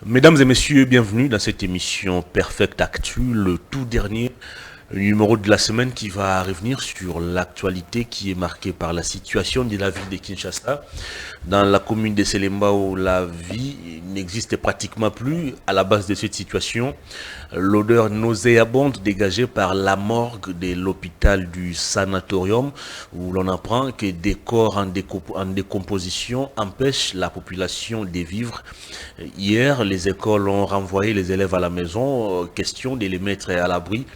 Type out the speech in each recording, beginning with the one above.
Mesdames et messieurs, bienvenue dans cette émission Perfect Actu, le tout dernier numéro de la semaine qui va revenir sur l'actualité qui est marquée par la situation de la ville de Kinshasa. Dans la commune de Selemba où la vie n'existe pratiquement plus, à la base de cette situation, l'odeur nauséabonde dégagée par la morgue de l'hôpital du sanatorium où l'on apprend que des corps en décomposition empêchent la population de vivre. Hier, les écoles ont renvoyé les élèves à la maison, question de les mettre à l'abri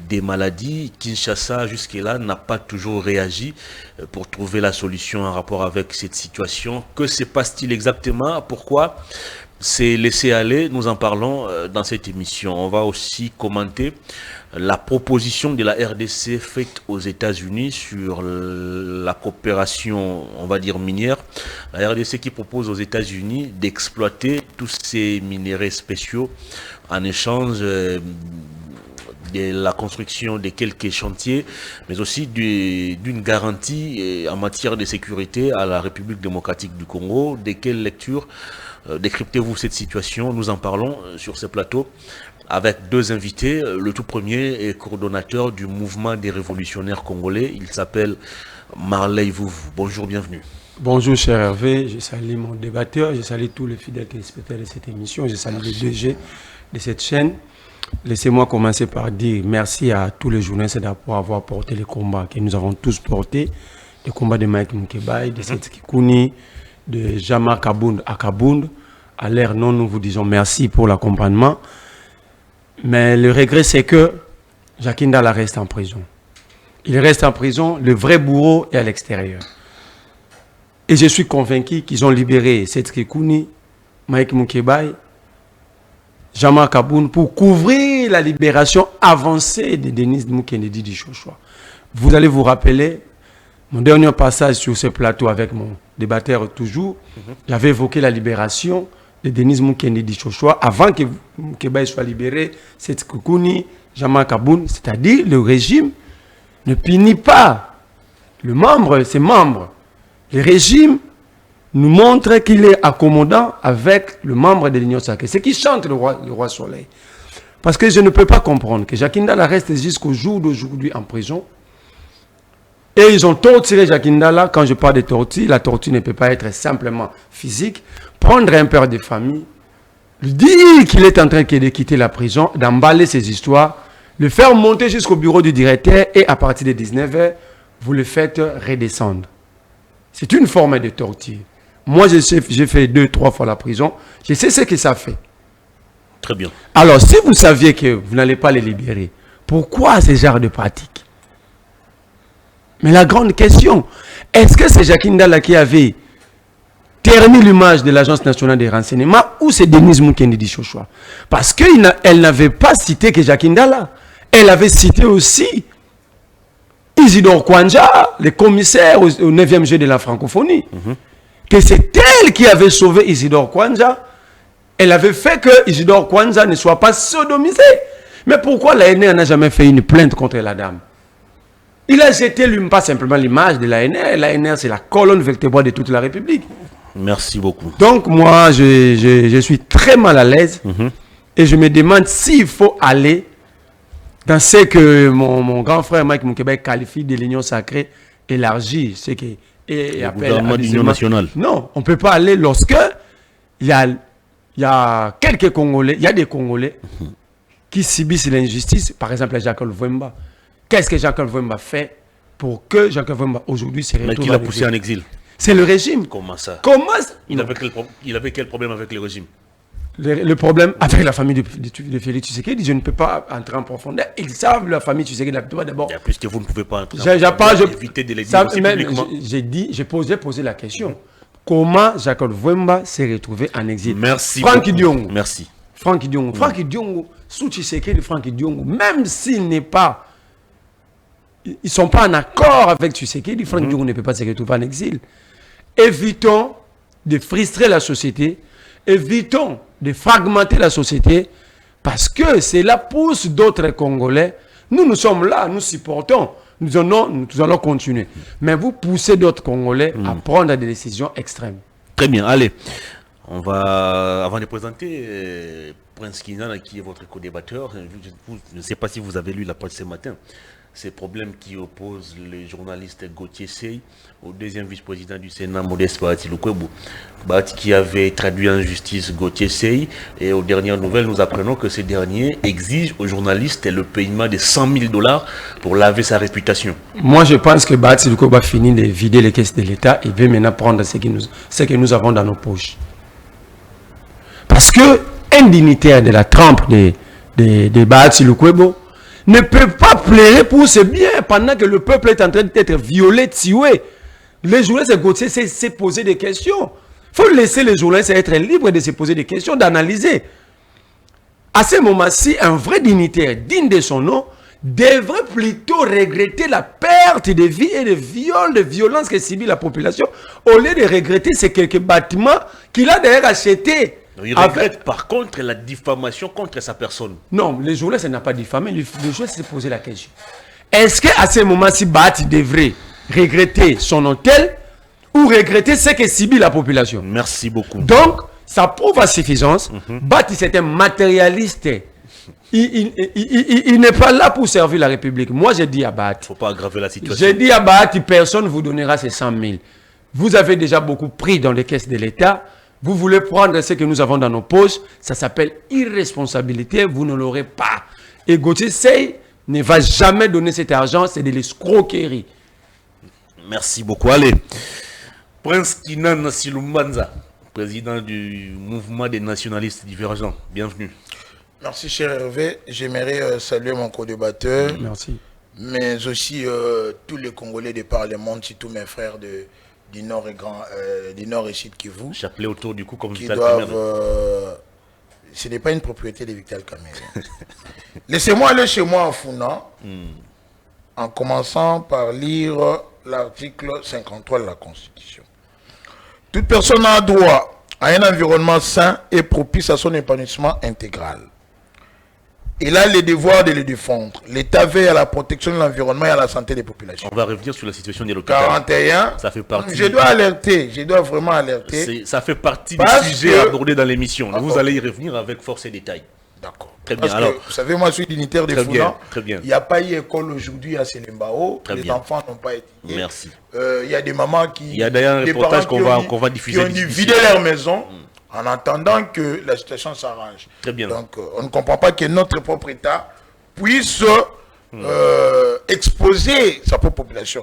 des maladies. Kinshasa, jusque-là, n'a pas toujours réagi pour trouver la solution en rapport avec cette situation. Que se passe-t-il exactement? Pourquoi c'est laissé aller? Nous en parlons dans cette émission. On va aussi commenter la proposition de la RDC faite aux États-Unis sur la coopération, on va dire, minière. La RDC qui propose aux États-Unis d'exploiter tous ces minéraux spéciaux en échange de la construction de quelques chantiers, mais aussi d'une garantie en matière de sécurité à la République démocratique du Congo. De quelle lecture décryptez-vous cette situation? Nous en parlons sur ce plateau avec deux invités. Le tout premier est coordonnateur du mouvement des révolutionnaires congolais. Il s'appelle Marley Vouvou. Bonjour, bienvenue. Bonjour cher Hervé, je salue mon débatteur, je salue tous les fidèles téléspectateurs de cette émission, je salue les DG de cette chaîne. Laissez-moi commencer par dire merci à tous les journalistes pour avoir porté les combats que nous avons tous portés. Les combats de Mike Moukebaye, de Seth Kikouni, de Jama Kabound à Kabound. À l'air non, nous vous disons merci pour l'accompagnement. Mais le regret, c'est que Jacques Ndala reste en prison. Il reste en prison, le vrai bourreau est à l'extérieur. Et je suis convaincu qu'ils ont libéré Seth Kikouni, Mike Moukebaye, Jama Kabound pour couvrir la libération avancée de Denis Mukwege Dishoshoa. Vous allez vous rappeler mon dernier passage sur ce plateau avec mon débatteur toujours. J'avais évoqué la libération de Denis Mukwege Dishoshoa avant que Mukebaye soit libéré. C'est Kikouni, Jama Kabound, c'est-à-dire le régime ne punit pas ses membres. Le régime nous montre qu'il est accommodant avec le membre de l'Union sacrée. C'est qui chante le roi Soleil. Parce que je ne peux pas comprendre que Jacques Ndala reste jusqu'au jour d'aujourd'hui en prison. Et ils ont torturé Jacques Ndala. Quand je parle de torture, la torture ne peut pas être simplement physique. Prendre un père de famille, lui dire qu'il est en train de quitter la prison, d'emballer ses histoires, le faire monter jusqu'au bureau du directeur et à partir de 19h, vous le faites redescendre. C'est une forme de torture. Moi, j'ai fait 2-3 fois la prison. Je sais ce que ça fait. Très bien. Alors, si vous saviez que vous n'allez pas les libérer, pourquoi ce genre de pratique? Mais la grande question, est-ce que c'est Jacques Ndala qui avait terni l'image de l'Agence nationale des renseignements ou c'est Denis Mukwege Dishoshoa? Parce qu'elle n'avait pas cité que Jacques Ndala. Elle avait cité aussi Isidore Kwanja, le commissaire au 9e jeu de la francophonie. Que c'est elle qui avait sauvé Isidore Kwanja. Elle avait fait que Isidore Kwanja ne soit pas sodomisé. Mais pourquoi l'ANR n'a jamais fait une plainte contre la dame? Il a jeté pas simplement l'image de l'ANR. L'ANR, c'est la colonne vertébrale de toute la République. Merci beaucoup. Donc moi, je suis très mal à l'aise. Et je me demande s'il faut aller dans ce que mon grand frère Mike Moukebaye qualifie de l'Union sacrée élargie. Ce qui et le gouvernement d'union nationale. Non, on ne peut pas aller lorsque il y a quelques Congolais, il y a des Congolais qui subissent l'injustice. Par exemple, Jacques Vwemba. Qu'est-ce que Jacques Vwemba fait pour que Jacques Vwemba aujourd'hui se retrouve? Mais qui l'a poussé en exil? C'est le régime. Comment ça? Il avait quel problème avec le régime? Le problème avec la famille de Félix Tshisekedi, je ne peux pas entrer en profondeur. Ils savent la famille Tshisekedi d'abord. Puisque vous ne pouvez pas entrer en profondeur, éviter de les dire aussi publiquement. J'ai posé la question. Comment Jacques Vwemba s'est retrouvé en exil? Merci. Francky Diongo. Merci. Francky Diongo. Francky Diongo, sous Tshisekedi, Francky Diongo, même s'il n'est pas... Ils ne sont pas en accord avec Tshisekedi, Francky Diongo ne peut pas se retrouver en exil. Évitons de frustrer la société. Évitons de fragmenter la société parce que cela pousse d'autres Congolais. Nous sommes là, nous supportons, nous allons continuer. Mais vous poussez d'autres Congolais à prendre des décisions extrêmes. Très bien, allez. Avant de présenter Prince Kinan, qui est votre co-débatteur, je ne sais pas si vous avez lu la presse ce matin. Ces problèmes qui opposent le journaliste Gauthier Sey au deuxième vice-président du Sénat, Modeste Bahati Lukwebo. Bahati qui avait traduit en justice Gauthier Sey, et aux dernières nouvelles, nous apprenons que ces derniers exigent aux journalistes le paiement de 100 000 $ pour laver sa réputation. Moi, je pense que Bahati Lukwebo va finir de vider les caisses de l'État et veut maintenant prendre ce que nous avons dans nos poches. Parce que un dignitaire de la trempe de Bahati Lukwebo ne peut pas pleurer pour ses biens pendant que le peuple est en train d'être violé, tué. Les journalistes Gauthier s'est poser des questions. Il faut laisser les journalistes être libres de se poser des questions, d'analyser. À ce moment-ci, un vrai dignitaire digne de son nom devrait plutôt regretter la perte de vie et de viol, de violence que subit la population, au lieu de regretter ces quelques bâtiments qu'il a d'ailleurs achetés. Il regrette par contre la diffamation contre sa personne. Non, les journalistes n'a pas diffamé, les journalistes s'est posé la question. Est-ce qu'à ce moment-ci, Bahati devrait regretter son hôtel ou regretter ce que subit la population? Merci beaucoup. Donc, ça prouve à suffisance. Bahati, c'est un matérialiste. Il n'est pas là pour servir la République. Moi, j'ai dit à Bahati. Il ne faut pas aggraver la situation. J'ai dit à Bahati, personne ne vous donnera ces 100 000. Vous avez déjà beaucoup pris dans les caisses de l'État. Vous voulez prendre ce que nous avons dans nos poches. Ça s'appelle irresponsabilité. Vous ne l'aurez pas. Et Gauthier Sey ne va jamais donner cet argent. C'est de l'escroquerie. Merci beaucoup. Allez. Prince Kinan Silumbanza, président du mouvement des nationalistes divergents. Bienvenue. Merci, cher Hervé. J'aimerais saluer mon co-débatteur. Merci. Mais aussi tous les Congolais de par le monde, surtout mes frères du Nord et Nord et Sud Kivu. J'appelais autour du coup comme qui Vital doivent. Kamerhe. Ce n'est pas une propriété de Vital Kamerhe. Laissez-moi aller chez moi en Founan, en commençant par lire l'article 53 de la Constitution. Toute personne a droit à un environnement sain et propice à son épanouissement intégral. Il a le devoir de le défendre. L'État veille à la protection de l'environnement et à la santé des populations. On va revenir sur la situation de l'hôpital. 41. Ça fait partie. Je dois alerter, je dois vraiment alerter. Ça fait partie des Parce sujets que- abordés dans l'émission. Vous allez y revenir avec force et détail. D'accord. Très bien. Parce Alors, que, vous savez, moi, je suis dignitaire de très bien, Founan. très bien. Il n'y a pas eu école aujourd'hui à Selembao. Très Les bien. enfants n'ont pas étudié. Merci. Il y a des mamans qui... Il y a d'ailleurs un des reportage parents qu'on va diffuser qui ont dû d'ici. vider leur maison en attendant que la situation s'arrange. Très bien. Donc, on ne comprend pas que notre propre État puisse exposer sa propre population.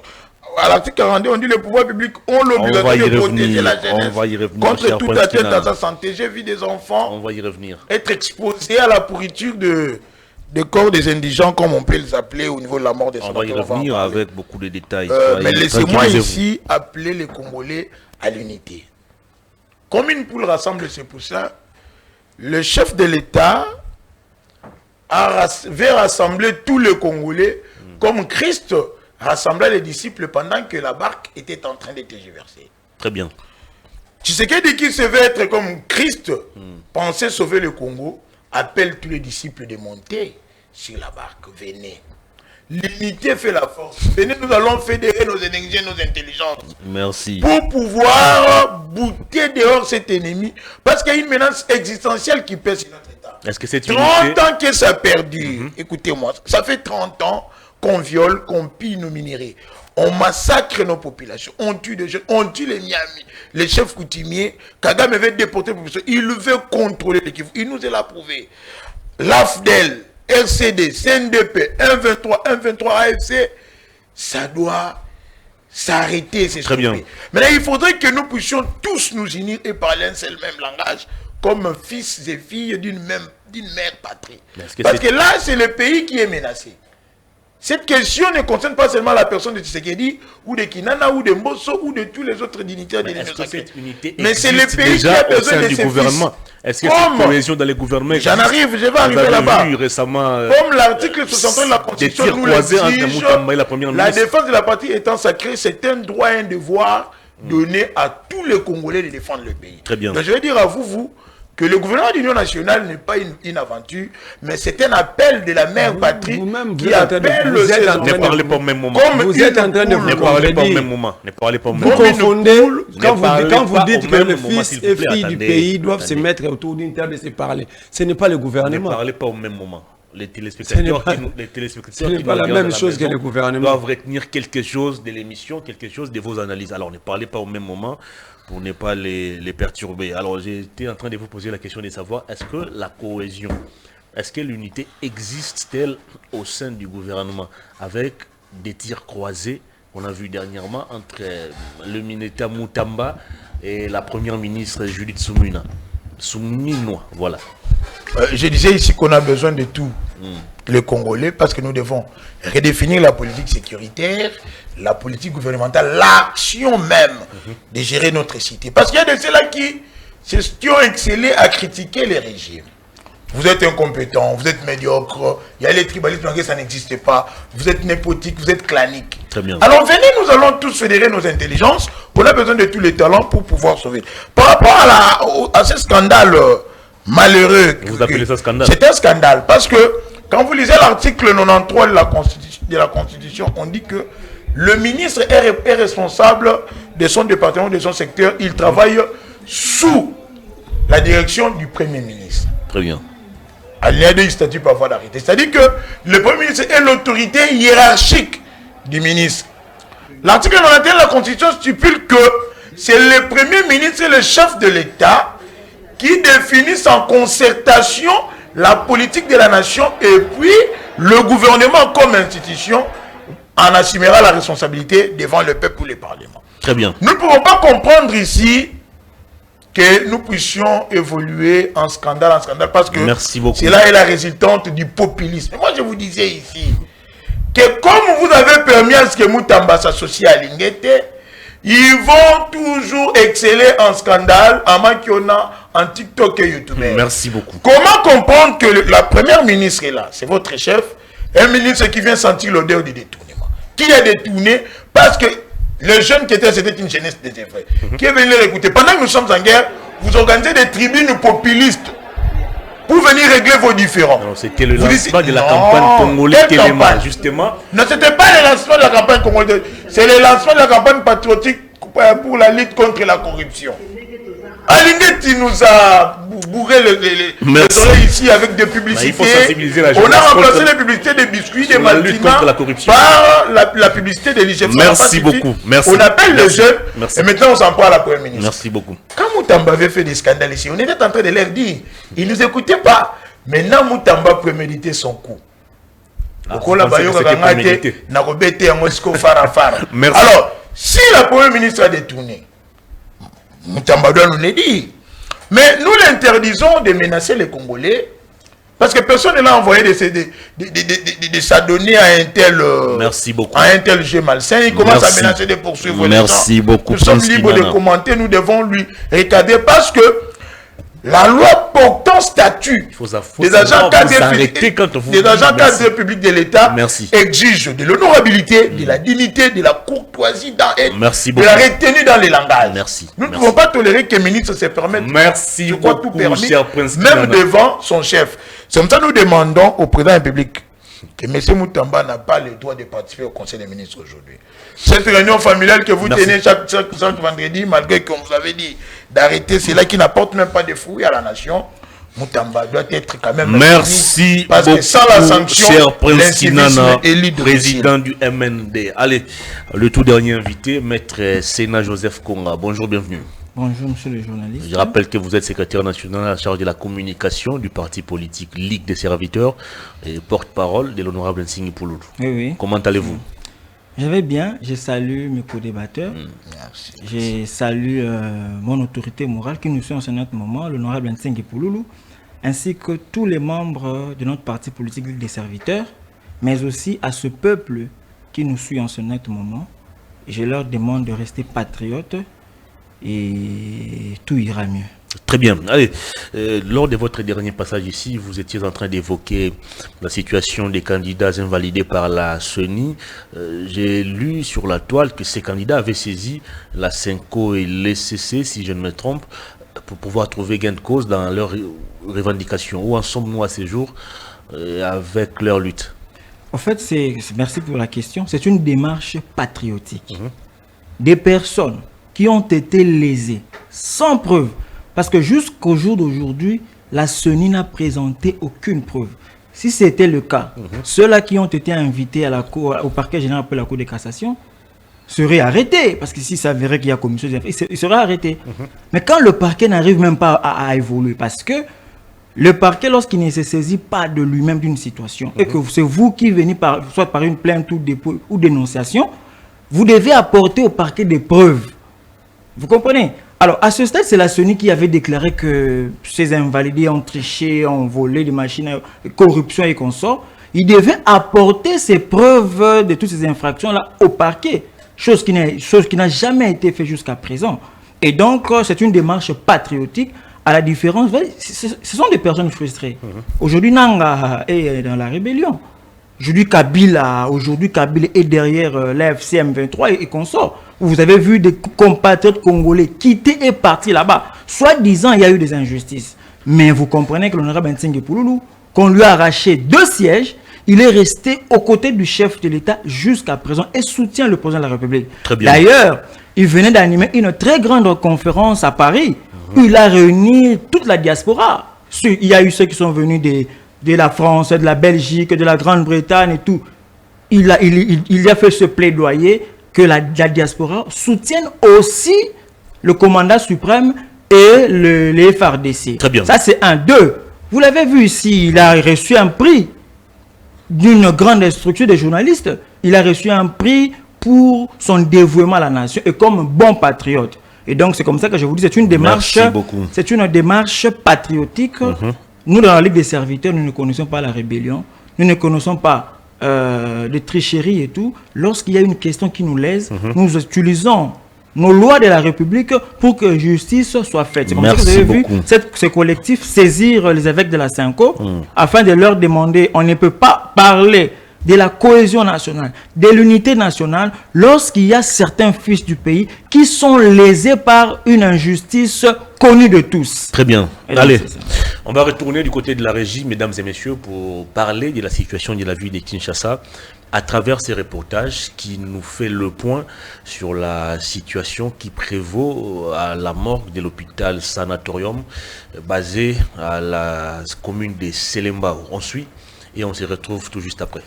À l'article 42, on dit que les pouvoirs publics ont l'obligation de protéger la jeunesse On va y revenir, contre cher toute Prince atteinte Kinan. à sa santé. J'ai vu des enfants On va y revenir. être exposés à la pourriture des corps des indigents, comme on peut les appeler au niveau de la mort des On soldats. va y revenir avec beaucoup de détails. Mais laissez-moi Tranquillisez-vous. ici appeler les Congolais à l'unité. Comme une poule rassemble ses poussins, le chef de l'État veut rassembler tous les Congolais comme Christ rassembla les disciples pendant que la barque était en train de tergiverser. Très bien. Tshisekedi qui se veut être comme Christ, pensait sauver le Congo, appelle tous les disciples de monter sur la barque. Venez. L'unité fait la force. Venez, nous allons fédérer nos énergies et nos intelligences Merci. pour pouvoir bouter dehors cet ennemi. Parce qu'il y a une menace existentielle qui pèse sur notre État. Est-ce que c'est 30 unité? ans que ça perdure. Écoutez-moi, ça fait 30 ans qu'on viole, qu'on pille nos minéraux. On massacre nos populations. On tue des jeunes. On tue les Miami. Les chefs coutumiers. Kagame veut déporter les populations. Il veut contrôler l'équipe. Il nous l'a prouvé. L'AFDEL, RCD, CNDP, 123, 123 AFC, ça doit s'arrêter. Très bien. Maintenant, il faudrait que nous puissions tous nous unir et parler un seul même langage, comme fils et filles d'une mère patrie. Parce que là, c'est le pays qui est menacé. Cette question ne concerne pas seulement la personne de Tshisekedi, ou de Kinana, ou de Mbosso, ou de tous les autres dignitaires de l'Union sacrée. Mais c'est le pays qui a besoin de ses gouvernement. Est-ce que cette cohésion dans les gouvernements... J'en arrive, je vais arriver là-bas. Récemment, comme l'article 63 de la Constitution nous l'exige, la défense de la patrie étant sacrée, c'est un droit et un devoir donné à tous les Congolais de défendre le pays. Très bien. Donc je vais dire à vous, que le gouvernement d'Union nationale n'est pas une aventure, mais c'est un appel de la mère patrie qui appelle Ne parlez pas au même moment. Vous êtes en train de Ne parlez pas au même moment. Ne parlez pas au même vous moment. confondez, quand vous pas dites au que même les moment, fils s'il vous et plaît, filles du attendez, pays doivent se attendez. mettre autour d'une table et se parler. Ce n'est pas le Ne gouvernement. parlez pas au même moment. Les téléspectateurs Ce n'est pas la même chose que le gouvernement. doivent retenir quelque chose de l'émission, quelque chose de vos analyses. Alors ne parlez pas au même moment pour ne pas les perturber. Alors j'étais en train de vous poser la question de savoir, est-ce que la cohésion, est-ce que l'unité existe-t-elle au sein du gouvernement avec des tirs croisés qu'on a vu dernièrement entre le Mineta Mutamba et la première ministre Judith Suminwa, voilà. Je disais ici qu'on a besoin de tout, les Congolais, parce que nous devons redéfinir la politique sécuritaire, la politique gouvernementale, l'action même de gérer notre cité. Parce qu'il y a de ceux-là qui ont excellé à critiquer les régimes. Vous êtes incompétent, vous êtes médiocre, il y a les tribalismes, ça n'existe pas, vous êtes népotique, vous êtes clanique. Très bien. Alors venez, nous allons tous fédérer nos intelligences, on a besoin de tous les talents pour pouvoir sauver. Par rapport à ce scandale malheureux. Vous appelez ça scandale? C'est un scandale, parce que quand vous lisez l'article 93 de la Constitution, on dit que le ministre est responsable de son département, de son secteur, il travaille sous la direction du Premier ministre. Très bien. Il y a des statuts par voie d'arrêté. C'est-à-dire que le Premier ministre est l'autorité hiérarchique du ministre. L'article 91 de la Constitution stipule que c'est le Premier ministre et le chef de l'État qui définissent en concertation la politique de la nation, et puis le gouvernement comme institution en assumera la responsabilité devant le peuple ou le Parlement. Très bien. Nous ne pouvons pas comprendre ici que nous puissions évoluer en scandale, parce que cela est la résultante du populisme. Et moi, je vous disais ici que comme vous avez permis à ce que Mutamba s'associe à Lingete, ils vont toujours exceller en scandale, à moins qu'il y en a en TikTok et YouTube. Merci beaucoup. Comment comprendre que la première ministre est là, c'est votre chef, un ministre qui vient sentir l'odeur du détournement, qui a détourné parce que le jeune qui était, c'était une jeunesse désœuvrée, qui est venu les écouter. Pendant que nous sommes en guerre, vous organisez des tribunes populistes pour venir régler vos différends. C'était le lancement de la campagne congolaise Téléma, justement. Non, ce n'était pas le lancement de la campagne congolaise, c'est le lancement de la campagne patriotique pour la lutte contre la corruption. Alingeti nous a bourré le soleil ici avec des publicités. Bah, il faut sensibiliser la on a remplacé les publicités des biscuits, des maltina par la publicité de l'IGF. Merci beaucoup. Merci. On appelle les jeunes et maintenant on s'en prend à la première ministre. Merci beaucoup. Quand Mutamba avait fait des scandales ici, on était en train de leur dire, ils ne nous écoutaient pas. Maintenant Mutamba préméditait son coup. Alors, si la première ministre a détourné, Mutamba doit nous le dire. Mais nous l'interdisons de menacer les Congolais parce que personne ne l'a envoyé de s'adonner à un tel merci beaucoup. À un tel jeu malsain. Il commence à menacer de poursuivre les gens. Merci beaucoup. Nous sommes libres de commenter, nous devons lui recadrer parce que la loi portant statut des agents cadres publics de l'État exige de l'honorabilité, de la dignité, de la courtoisie, de la retenue dans les langages. Nous ne pouvons pas tolérer que les ministres se permettent de tout permis, même devant son chef. C'est comme ça que nous demandons au président de la République que M. Mutamba n'a pas le droit de participer au Conseil des ministres aujourd'hui. Cette réunion familiale que vous tenez chaque vendredi, malgré qu'on vous avait dit d'arrêter, c'est là qui n'apporte même pas de fruits à la nation. Mutamba doit être quand même... Merci parce beaucoup, que sans la sanction, cher Prince Kinana, est président du MND. Allez, le tout dernier invité, Maître Sénat Joseph Konga. Bonjour, bienvenue. Bonjour, monsieur le journaliste. Je rappelle que vous êtes secrétaire national à la charge de la communication du parti politique Ligue des serviteurs et porte-parole de l'honorable Nsingi Pouloulou. Oui, oui. Comment allez-vous? Je vais bien, je salue mes co-débatteurs. Je salue mon autorité morale qui nous suit en ce moment, l'honorable Nsingi Pouloulou, ainsi que tous les membres de notre parti politique Ligue des serviteurs, mais aussi à ce peuple qui nous suit en ce moment. Je leur demande de rester patriotes et tout ira mieux. Très bien. Allez, lors de votre dernier passage ici, vous étiez en train d'évoquer la situation des candidats invalidés par la CENI. J'ai lu sur la toile que ces candidats avaient saisi la CENCO et l'ECC, si je ne me trompe. pour pouvoir trouver gain de cause dans leurs revendications. Où en sommes-nous à ces jours avec leur lutte? En fait, merci pour la question. C'est une démarche patriotique. Des personnes qui ont été lésées sans preuve. Parce que jusqu'au jour d'aujourd'hui, la CENI n'a présenté aucune preuve. Si c'était le cas, ceux-là qui ont été invités à la cour, au parquet général pour la Cour de cassation seraient arrêtés. Parce que s'il s'avérait qu'il y a commission, ils seraient arrêtés. Mais quand le parquet n'arrive même pas à évoluer, parce que le parquet, lorsqu'il ne se saisit pas de lui-même d'une situation, et que c'est vous qui venez soit par une plainte ou dépôt ou dénonciation, vous devez apporter au parquet des preuves. Vous comprenez? Alors, à ce stade, c'est la CENI qui avait déclaré que ces invalidés ont triché, ont volé des machines, corruption et consorts. Ils devaient apporter ces preuves de toutes ces infractions-là au parquet, chose qui n'a jamais été faite jusqu'à présent. Et donc, c'est une démarche patriotique. À la différence, ce sont des personnes frustrées. Aujourd'hui, Nanga est dans la rébellion. Aujourd'hui, Kabila est derrière l'AFC M23 et consorts. Vous avez vu des compatriotes congolais quitter et partir là-bas. Soi-disant, il y a eu des injustices. Mais vous comprenez que l'honorable Ntsenge Pouloulou, qu'on lui a arraché 2 sièges, il est resté aux côtés du chef de l'État jusqu'à présent et soutient le président de la République. D'ailleurs, il venait d'animer une très grande conférence à Paris où il a réuni toute la diaspora. Il y a eu ceux qui sont venus de la France, de la Belgique, de la Grande-Bretagne et tout. Il a fait ce plaidoyer que la diaspora soutienne aussi le commandant suprême et les FARDC. Très bien. Ça, c'est un. 2. Vous l'avez vu ici, il a reçu un prix d'une grande structure de journalistes. Il a reçu un prix pour son dévouement à la nation et comme bon patriote. Et donc, c'est comme ça que je vous dis, c'est une démarche, c'est une démarche patriotique. Nous, dans la Ligue des serviteurs, nous ne connaissons pas la rébellion. Nous ne connaissons pas de tricherie et tout. Lorsqu'il y a une question qui nous lèse, nous utilisons nos lois de la République pour que justice soit faite. C'est comme ça que vous avez vu ce collectif saisir les évêques de la Cinco afin de leur demander, on ne peut pas parler de la cohésion nationale, de l'unité nationale, lorsqu'il y a certains fils du pays qui sont lésés par une injustice connue de tous. Très bien. Allez, on va retourner du côté de la régie, mesdames et messieurs, pour parler de la situation de la ville de Kinshasa à travers ces reportages qui nous fait le point sur la situation qui prévaut à la morgue de l'hôpital Sanatorium basé à la commune de Selembao. On suit et on se retrouve tout juste après.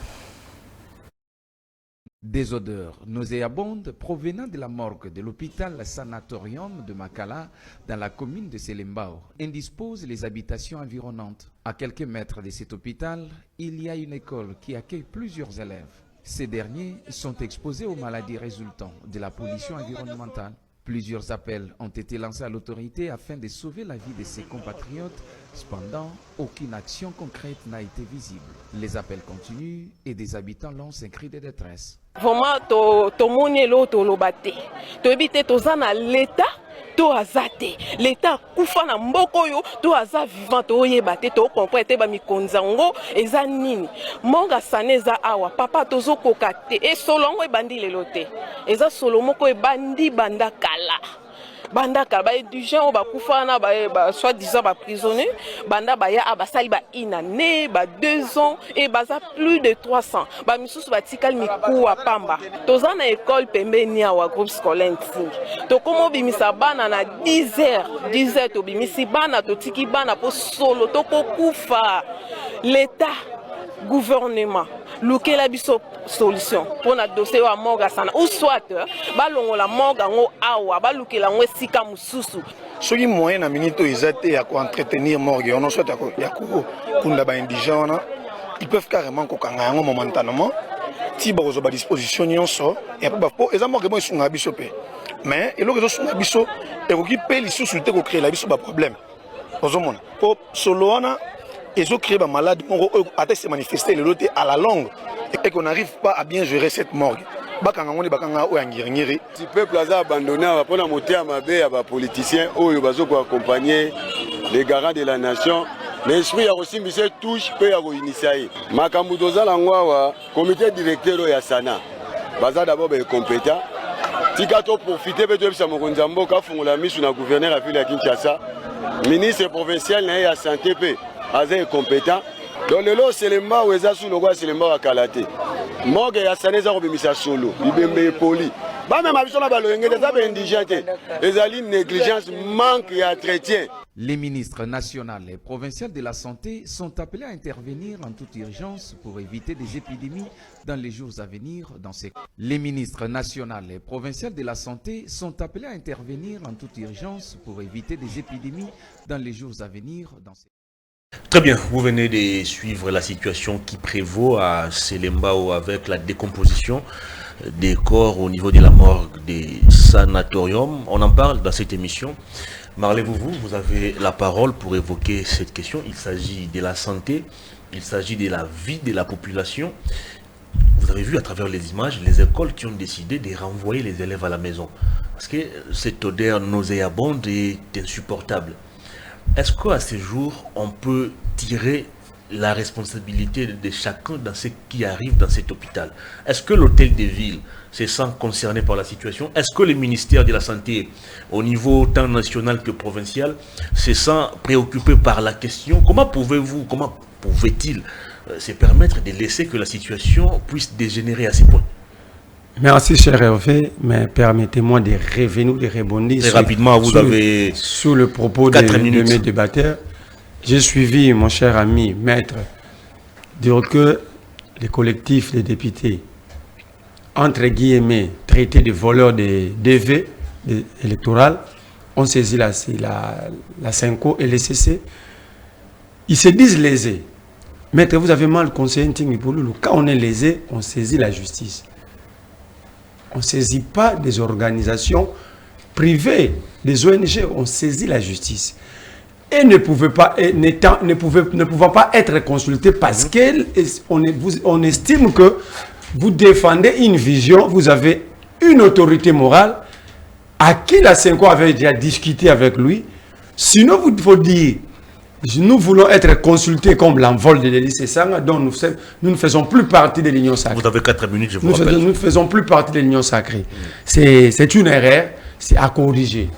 Des odeurs nauséabondes provenant de la morgue de l'hôpital Sanatorium de Makala dans la commune de Selembao indisposent les habitations environnantes. À quelques mètres de cet hôpital, il y a une école qui accueille plusieurs élèves. Ces derniers sont exposés aux maladies résultant de la pollution environnementale. Plusieurs appels ont été lancés à l'autorité afin de sauver la vie de ses compatriotes. Cependant, aucune action concrète n'a été visible. Les appels continuent et des habitants lancent un cri de détresse. Vraiment, to azate l'état kufa na mboko yo to aza vivant to yebate to comprendre te ba mikonzango eza nini monga saneza awa papa tozo kokate e solongo e bandi lelote eza solomoko e bandi banda kala bandaka ba étudiant ba kufana ba soit disant ba prisonnier banda ba ya abasali ba inane ba 2 ans et baza plus de 300 ba misusu ba tikal miku wa pamba toza na école pembeni ya groupe scolaire Ntsing to komo bimisa bana na 10h to bimisi bana to tiki bana po solo to kokufa l'état gouvernement lukela biso solution pour na dossier wa morga sana ou soit balongo la morga ngo awa balukela ngo sika mususu soki moyen na minito ezate ya ko entretenir morgue on soit ya ko kunda ba indigène ils peuvent carrément ko kanga ngo momentanément ti ba ko ba disposition nyonso et pas po eza morgue mo sunga biso pe mais eloko zo sunga biso e ko ki pe lisusu te ko créer la biso ba problème ozomona po solo wana ils ont créé des malades qui se manifester à la longue et qu'on n'arrive pas à bien gérer cette morgue. Si le peuple a abandonné, on a monté à ma baie à politiciens, ils vont accompagner les garants de la nation. L'esprit a aussi mis cette touche pour initier. Makambudoza Langwa, comité directeur de Sana, Baza d'abord compétent. Si on profite de ça, on a mis sur le gouverneur à la ville de Kinshasa. ministre provincial na ya santé pe aza compétent. Donc le lot c'est le mba où eza sous le roi c'est le mba kalate. Morgue ya saneza ko bimisa solo, ibembe poli. Ba même abiso na baloyenge eza be indigente. Ezali négligence, manque ya entretien. Les ministres nationaux et provinciaux de la santé sont appelés à intervenir en toute urgence pour éviter des épidémies dans les jours à venir dans ces... Les ministres nationaux et provinciaux de la santé sont appelés à intervenir en toute urgence pour éviter des épidémies dans les jours à venir dans ces... Très bien, vous venez de suivre la situation qui prévaut à Selembao avec la décomposition des corps au niveau de la morgue des sanatoriums. On en parle dans cette émission. Marley, vous avez la parole pour évoquer cette question. Il s'agit de la santé, il s'agit de la vie de la population. Vous avez vu à travers les images les écoles qui ont décidé de renvoyer les élèves à la maison. Parce que cette odeur nauséabonde est insupportable. Est-ce qu'à ce jour, on peut tirer la responsabilité de chacun dans ce qui arrive dans cet hôpital? Est-ce que l'hôtel de ville se sent concerné par la situation? Est-ce que le ministère de la Santé, au niveau tant national que provincial, se sent préoccupé par la question? Comment pouvait-il se permettre de laisser que la situation puisse dégénérer à ce point? Merci, cher Hervé, mais permettez-moi de revenir, de rebondir très rapidement. Vous avez sous le propos de mes débatteurs. J'ai suivi mon cher ami maître dire que les collectifs des députés, entre guillemets, traités de voleurs des DV électorales, ont saisi la CENCO et les CC. Ils se disent lésés. Maître, vous avez mal conseillé Ntingi Pouloulou. Quand on est lésé, on saisit la justice. On ne saisit pas des organisations privées, des ONG, on saisit la justice. Et ne pouvant pas être consulté parce qu'on estime que vous défendez une vision, vous avez une autorité morale à qui la CENCO avait déjà discuté avec lui. Sinon, il faut dire, nous voulons être consultés comme l'envol de l'Élysée Sanga, dont nous ne faisons plus partie de l'Union sacrée. Vous avez 4 minutes, je vous rappelle. Nous ne faisons plus partie de l'Union sacrée. C'est une erreur, c'est à corriger.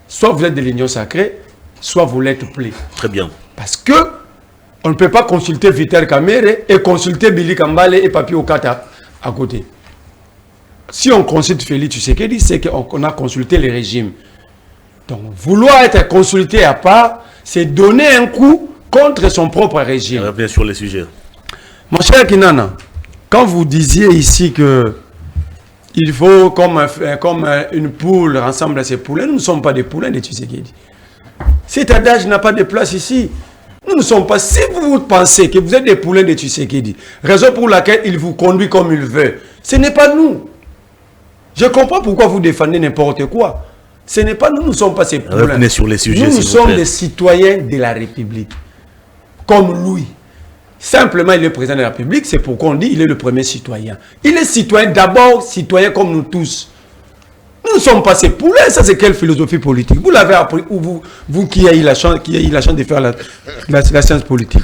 Soit vous êtes de l'Union sacrée, soit vous l'êtes plus. Très bien. Parce que on ne peut pas consulter Vital Kamere et consulter Billy Kambale et Papi Okata à côté. Si on consulte Félix Tshisekedi, c'est qu'on a consulté les régimes. Donc, vouloir être consulté à part, c'est donner un coup contre son propre régime. Revenez sur les sujets. Mon cher Kinana, quand vous disiez ici que il faut comme une poule ressembler à ses poulains, nous ne sommes pas des poulains de Tshisekedi. Cet adage n'a pas de place ici. Nous ne sommes pas... Si vous pensez que vous êtes des poulains de Tshisekedi, raison pour laquelle il vous conduit comme il veut, ce n'est pas nous. Je comprends pourquoi vous défendez n'importe quoi. Ce n'est pas nous, nous ne sommes pas ces poulains. Revenez sur les sujets, nous sommes des citoyens de la République. Comme lui. Simplement, il est président de la République, c'est pourquoi on dit qu'il est le premier citoyen. Il est citoyen, d'abord citoyen comme nous tous. Nous ne sommes pas ces poulets, ça c'est quelle philosophie politique? Vous l'avez appris, ou vous qui avez eu la chance de faire la science politique.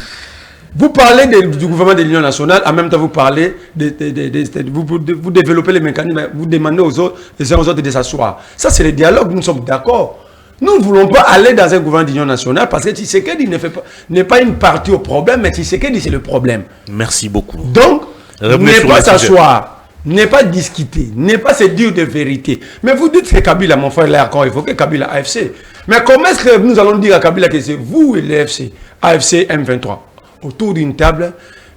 Vous parlez du gouvernement de l'Union nationale, en même temps vous parlez, vous développez les mécanismes, vous demandez aux autres de s'asseoir. Ça c'est le dialogue, nous sommes d'accord. Nous ne voulons pas aller dans un gouvernement de l'Union nationale parce que Tshisekedi n'est pas une partie au problème, mais Tshisekedi c'est le problème. Merci beaucoup. Donc, ne pas s'asseoir, ne pas discuter, ne pas se dire de vérité. Mais vous dites que Kabila, mon frère l'a encore évoqué, Kabila AFC. Mais comment est-ce que nous allons dire à Kabila que c'est vous et l'AFC, AFC M23, autour d'une table,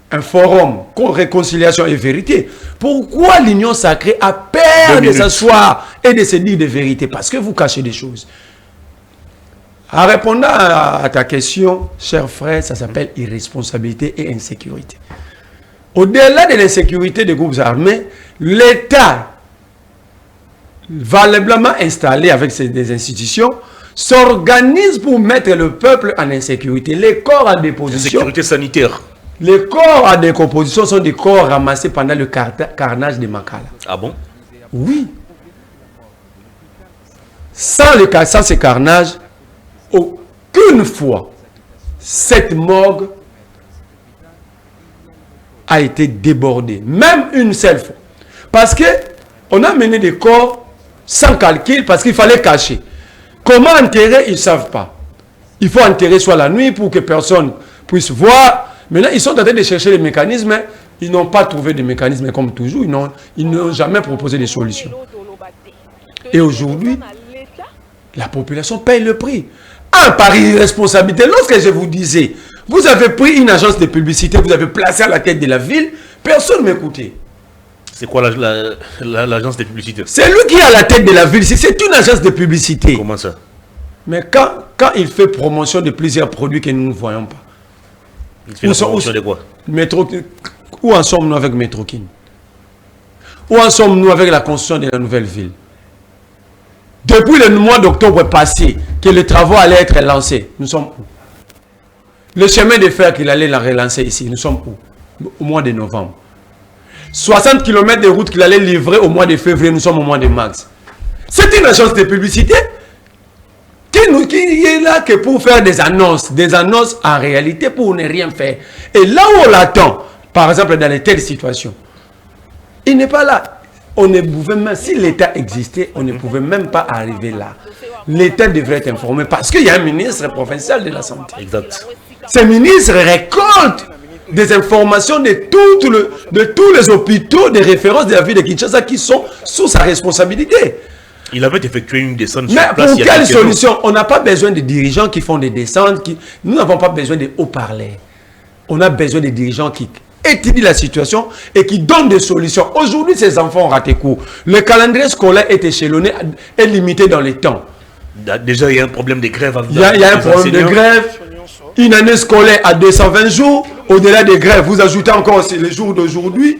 un forum, réconciliation et vérité? Pourquoi l'Union sacrée a peur de s'asseoir et de se dire de vérité? Parce que vous cachez des choses. En répondant à ta question, cher frère, ça s'appelle irresponsabilité et insécurité. Au-delà de l'insécurité des groupes armés, l'État, valablement installé avec des institutions, s'organise pour mettre le peuple en insécurité. Les corps en déposition... Sécurité sanitaire. Les corps en décomposition sont des corps ramassés pendant le carnage de Makala. Ah bon? Oui. Sans ce carnage, aucune fois, cette morgue a été débordée. Même une seule fois. Parce qu'on a mené des corps sans calcul parce qu'il fallait cacher. Comment enterrer, ils ne savent pas. Il faut enterrer soit la nuit pour que personne puisse voir. Maintenant, ils sont en train de chercher les mécanismes. Ils n'ont pas trouvé de mécanismes comme toujours. Ils n'ont jamais proposé de solutions. Et aujourd'hui, la population paye le prix. Par irresponsabilité, lorsque je vous disais, vous avez pris une agence de publicité, vous avez placé à la tête de la ville, personne ne m'écoutait. C'est quoi l'agence de publicité? C'est lui qui est à la tête de la ville. C'est une agence de publicité. Comment ça? Mais quand il fait promotion de plusieurs produits que nous ne voyons pas. Il fait la promotion de quoi? Où en sommes-nous avec Métrokin? Où en sommes-nous avec la construction de la nouvelle ville? Depuis le mois d'octobre passé, que les travaux allaient être lancés, nous sommes où? Le chemin de fer qu'il allait la relancer ici, nous sommes où? Au mois de novembre. 60 km de route qu'il allait livrer au mois de février, nous sommes au mois de mars. C'est une agence de publicité qui est là que pour faire des annonces en réalité pour ne rien faire. Et là où on l'attend, par exemple dans de telles situations, il n'est pas là. On ne pouvait même, si l'État existait, on ne pouvait même pas arriver là. L'État devrait être informé parce qu'il y a un ministre provincial de la santé. Exact. Ce ministre récolte des informations de tous les hôpitaux de référence de la ville de Kinshasa qui sont sous sa responsabilité. Il avait effectué une descente Mais sur place. pour quelle solution? On n'a pas besoin de dirigeants qui font des descentes. Nous n'avons pas besoin de haut-parleurs. On a besoin de dirigeants qui étudient la situation et qui donnent des solutions. Aujourd'hui, ces enfants ont raté court. Le calendrier scolaire est échelonné, est limité dans les temps. Déjà, il y a un problème de grève. Il y a un problème de grève. Une année scolaire à 220 jours. Au-delà des grèves, vous ajoutez encore les jours d'aujourd'hui,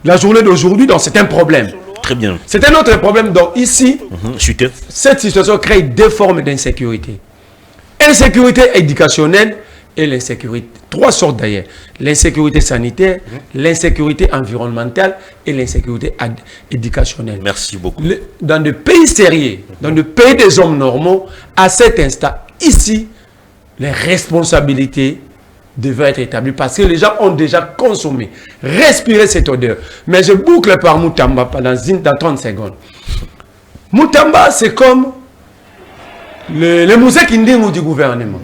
la journée d'aujourd'hui, donc c'est un problème. Très bien. C'est un autre problème. Donc ici, Chuté. cette situation crée deux formes d'insécurité. Insécurité éducationnelle et l'insécurité. Trois sortes d'ailleurs. L'insécurité sanitaire, l'insécurité environnementale et l'insécurité éducationnelle. Merci beaucoup. Dans des pays sérieux, dans des pays des hommes normaux, à cet instant, ici, les responsabilités devaient être établies parce que les gens ont déjà consommé, respiré cette odeur. Mais je boucle par Moutamba pendant 30 secondes. Moutamba, c'est comme le musée Kindingu du gouvernement.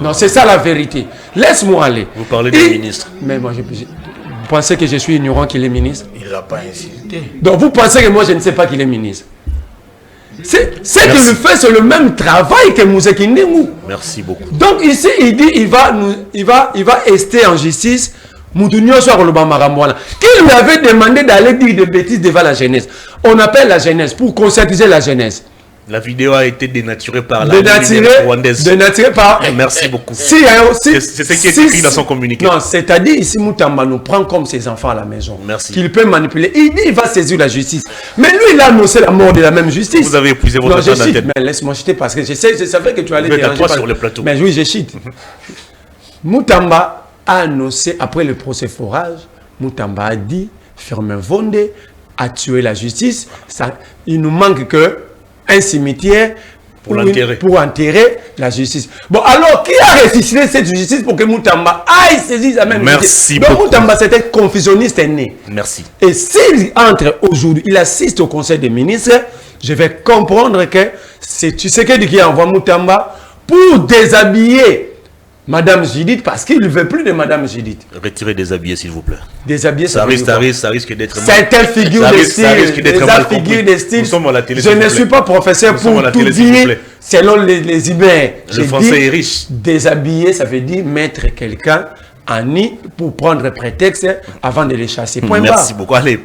Non, c'est ça la vérité. Laisse-moi aller. Vous parlez du ministre. Mais moi, vous pensez que je suis ignorant qu'il est ministre? Il ne l'a pas insulté. Donc vous pensez que moi, je ne sais pas qu'il est ministre? C'est qu'il le fait, c'est le même travail que Mousé Kindingu. Merci beaucoup. Donc ici, il dit il va rester en justice. Moutounio soit qui lui avait demandé d'aller dire des bêtises devant la jeunesse. On appelle la jeunesse pour conscientiser la jeunesse. La vidéo a été dénaturée par la dénaturée par. Merci beaucoup. C'est ce qui est écrit dans son communiqué. Non, c'est-à-dire ici Moutamba nous prend comme ses enfants à la maison. Merci. Qu'il peut manipuler. Il dit il va saisir la justice. Mais lui, il a annoncé la mort de la même justice. Vous avez épuisé votre temps d'antenne. Mais laisse-moi chiter parce que je savais que tu allais déranger sur le plateau. Mais oui, je chite. Moutamba a annoncé après le procès forage. Moutamba a dit Firmin Vonde a tué la justice. Il nous manque que un cimetière pour enterrer la justice. Bon, alors, qui a ressuscité cette justice pour que Moutamba aille saisir la même justice? Merci beaucoup. Donc, Moutamba, c'était confusionniste né. Merci. Et s'il entre aujourd'hui, il assiste au conseil des ministres, je vais comprendre que c'est Tshisekedi qui envoie Moutamba pour déshabiller Madame Judith, parce qu'il ne veut plus de Madame Judith. Retirez déshabiller, s'il vous plaît. Déshabiller, ça risque d'être mal. Certaines figures de style. Nous sommes à la télé. Je ne suis pas professeur pour tout dire selon les Ibères. Le français est riche. Déshabiller, ça veut dire mettre quelqu'un en nid pour prendre prétexte avant de les chasser. Merci beaucoup. Allez,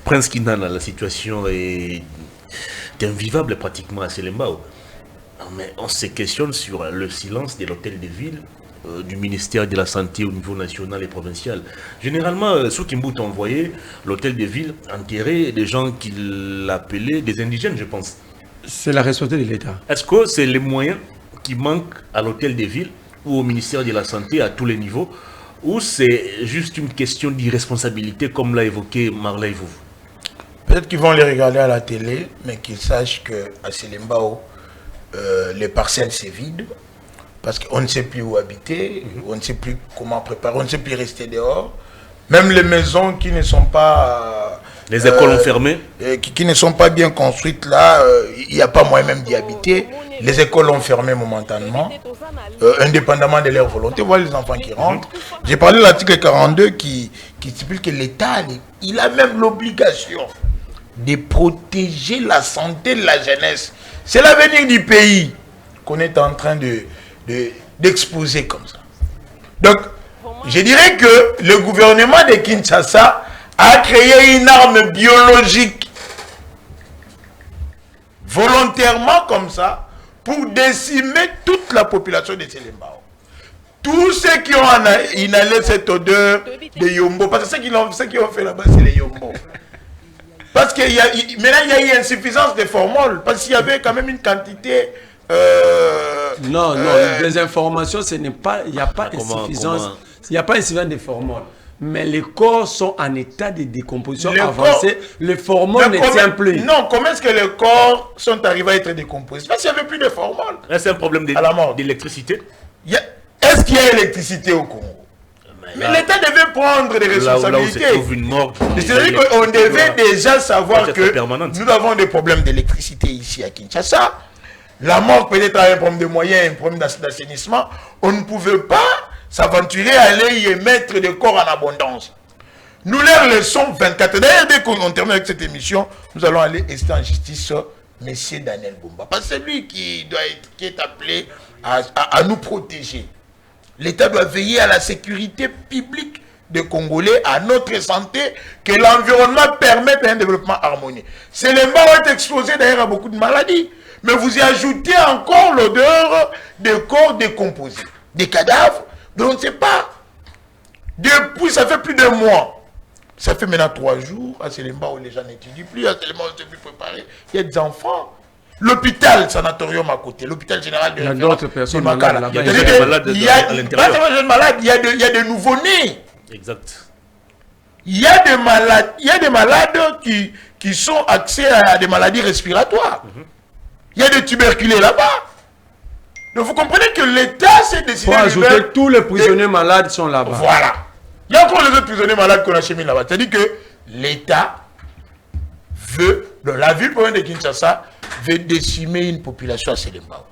Prince Kinana, la situation est invivable pratiquement à Selembao. Mais on se questionne sur le silence de l'hôtel de ville, du ministère de la Santé au niveau national et provincial. Généralement, ceux qui m'ont envoyé l'hôtel de ville enterrer des gens qu'il appelait des indigènes, je pense. C'est la responsabilité de l'État. Est-ce que c'est les moyens qui manquent à l'hôtel de ville ou au ministère de la Santé à tous les niveaux, ou c'est juste une question d'irresponsabilité comme l'a évoqué Marley Vouv? Peut-être qu'ils vont les regarder à la télé, mais qu'ils sachent qu'à Selembao, les parcelles c'est vide parce qu'on ne sait plus où habiter, on ne sait plus comment préparer, on ne sait plus rester dehors. Même les maisons qui ne sont pas... les écoles ont fermé. Qui ne sont pas bien construites là, il n'y a pas moyen même d'y habiter. Les écoles ont fermé momentanément, indépendamment de leur volonté. Voilà les enfants qui rentrent. J'ai parlé de l'article 42 qui stipule que l'État, il a même l'obligation de protéger la santé de la jeunesse. C'est l'avenir du pays qu'on est en train d'exposer comme ça. Donc, je dirais que le gouvernement de Kinshasa a créé une arme biologique volontairement comme ça pour décimer toute la population de Selembao. Tous ceux qui ont inhalé cette odeur de Yombo, parce que ceux qui ont fait là-bas, c'est les Yombo. Parce que maintenant, il y a eu insuffisance de formol, parce qu'il y avait quand même une quantité... non, les informations, ce n'est pas, il n'y a pas insuffisance, il n'y a pas insuffisance de formol. Mais les corps sont en état de décomposition avancée. Le formol ne tient plus. Non, comment est-ce que les corps sont arrivés à être décomposés? Parce qu'il n'y avait plus de formol. C'est un problème d'électricité. Est-ce qu'il y a électricité au Congo? Mais l'État devait prendre des responsabilités. C'est-à-dire qu'on devait déjà savoir que nous avons des problèmes d'électricité ici à Kinshasa. La mort peut-être a un problème de moyens, un problème d'assainissement. On ne pouvait pas s'aventurer à aller y mettre des corps en abondance. Nous leur laissons 24. D'ailleurs, dès qu'on termine avec cette émission, nous allons aller ester en justice M. Daniel Bumba. Parce que c'est lui qui est appelé à nous protéger. L'État doit veiller à la sécurité publique des Congolais, à notre santé, que l'environnement permette un développement harmonieux. Ces limbas ont été exposés d'ailleurs à beaucoup de maladies. Mais vous y ajoutez encore l'odeur des corps décomposés, des cadavres, dont on ne sait pas. Depuis, ça fait plus d'un mois. Ça fait maintenant 3 jours, à Selembao où les gens n'étudient plus, à Selembao où on ne s'est plus préparé. Il y a des enfants. L'hôpital, sanatorium à côté, l'hôpital général de il y a d'autres personnes malades là-bas. Il y a des malades, il y a des nouveau-nés. Exact. Il y a des malades qui sont accès à des maladies respiratoires. Il y a des tuberculés là-bas. Donc vous comprenez que l'État s'est décidé de ajouter tous les prisonniers malades sont là-bas. Voilà. Il y a encore les autres prisonniers malades qu'on a cheminés là-bas. C'est-à-dire que l'État veut, la ville de Kinshasa, veut décimer une population à Selembao.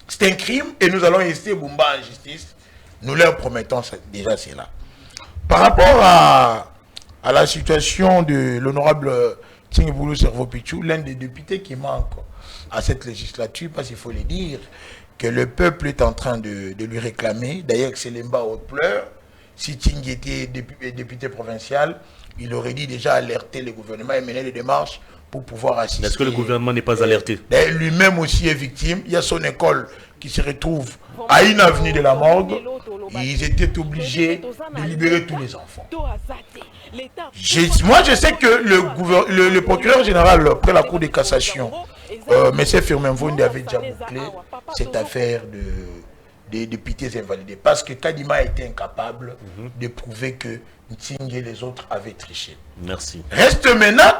C'est un crime et nous allons ester Bumba en justice. Nous leur promettons déjà cela. Par rapport à la situation de l'honorable Tsingibulu Servo Pichou, l'un des députés qui manque à cette législature, parce qu'il faut le dire, que le peuple est en train de lui réclamer. D'ailleurs, Selembao pleure. Si Tsing était député provincial, il aurait dit déjà alerter le gouvernement et mener des démarches pour pouvoir assister. Est-ce que le gouvernement n'est pas alerté? Lui-même aussi est victime. Il y a son école qui se retrouve à une avenue de la morgue. Ils étaient obligés de libérer tous les enfants. Moi, je sais que le procureur général, après la Cour de cassation, M. Firmin Vonde avait déjà bouclé cette affaire des députés invalidés. Parce que Kadima a été incapable de prouver que Nting et les autres avaient triché. Merci. Reste maintenant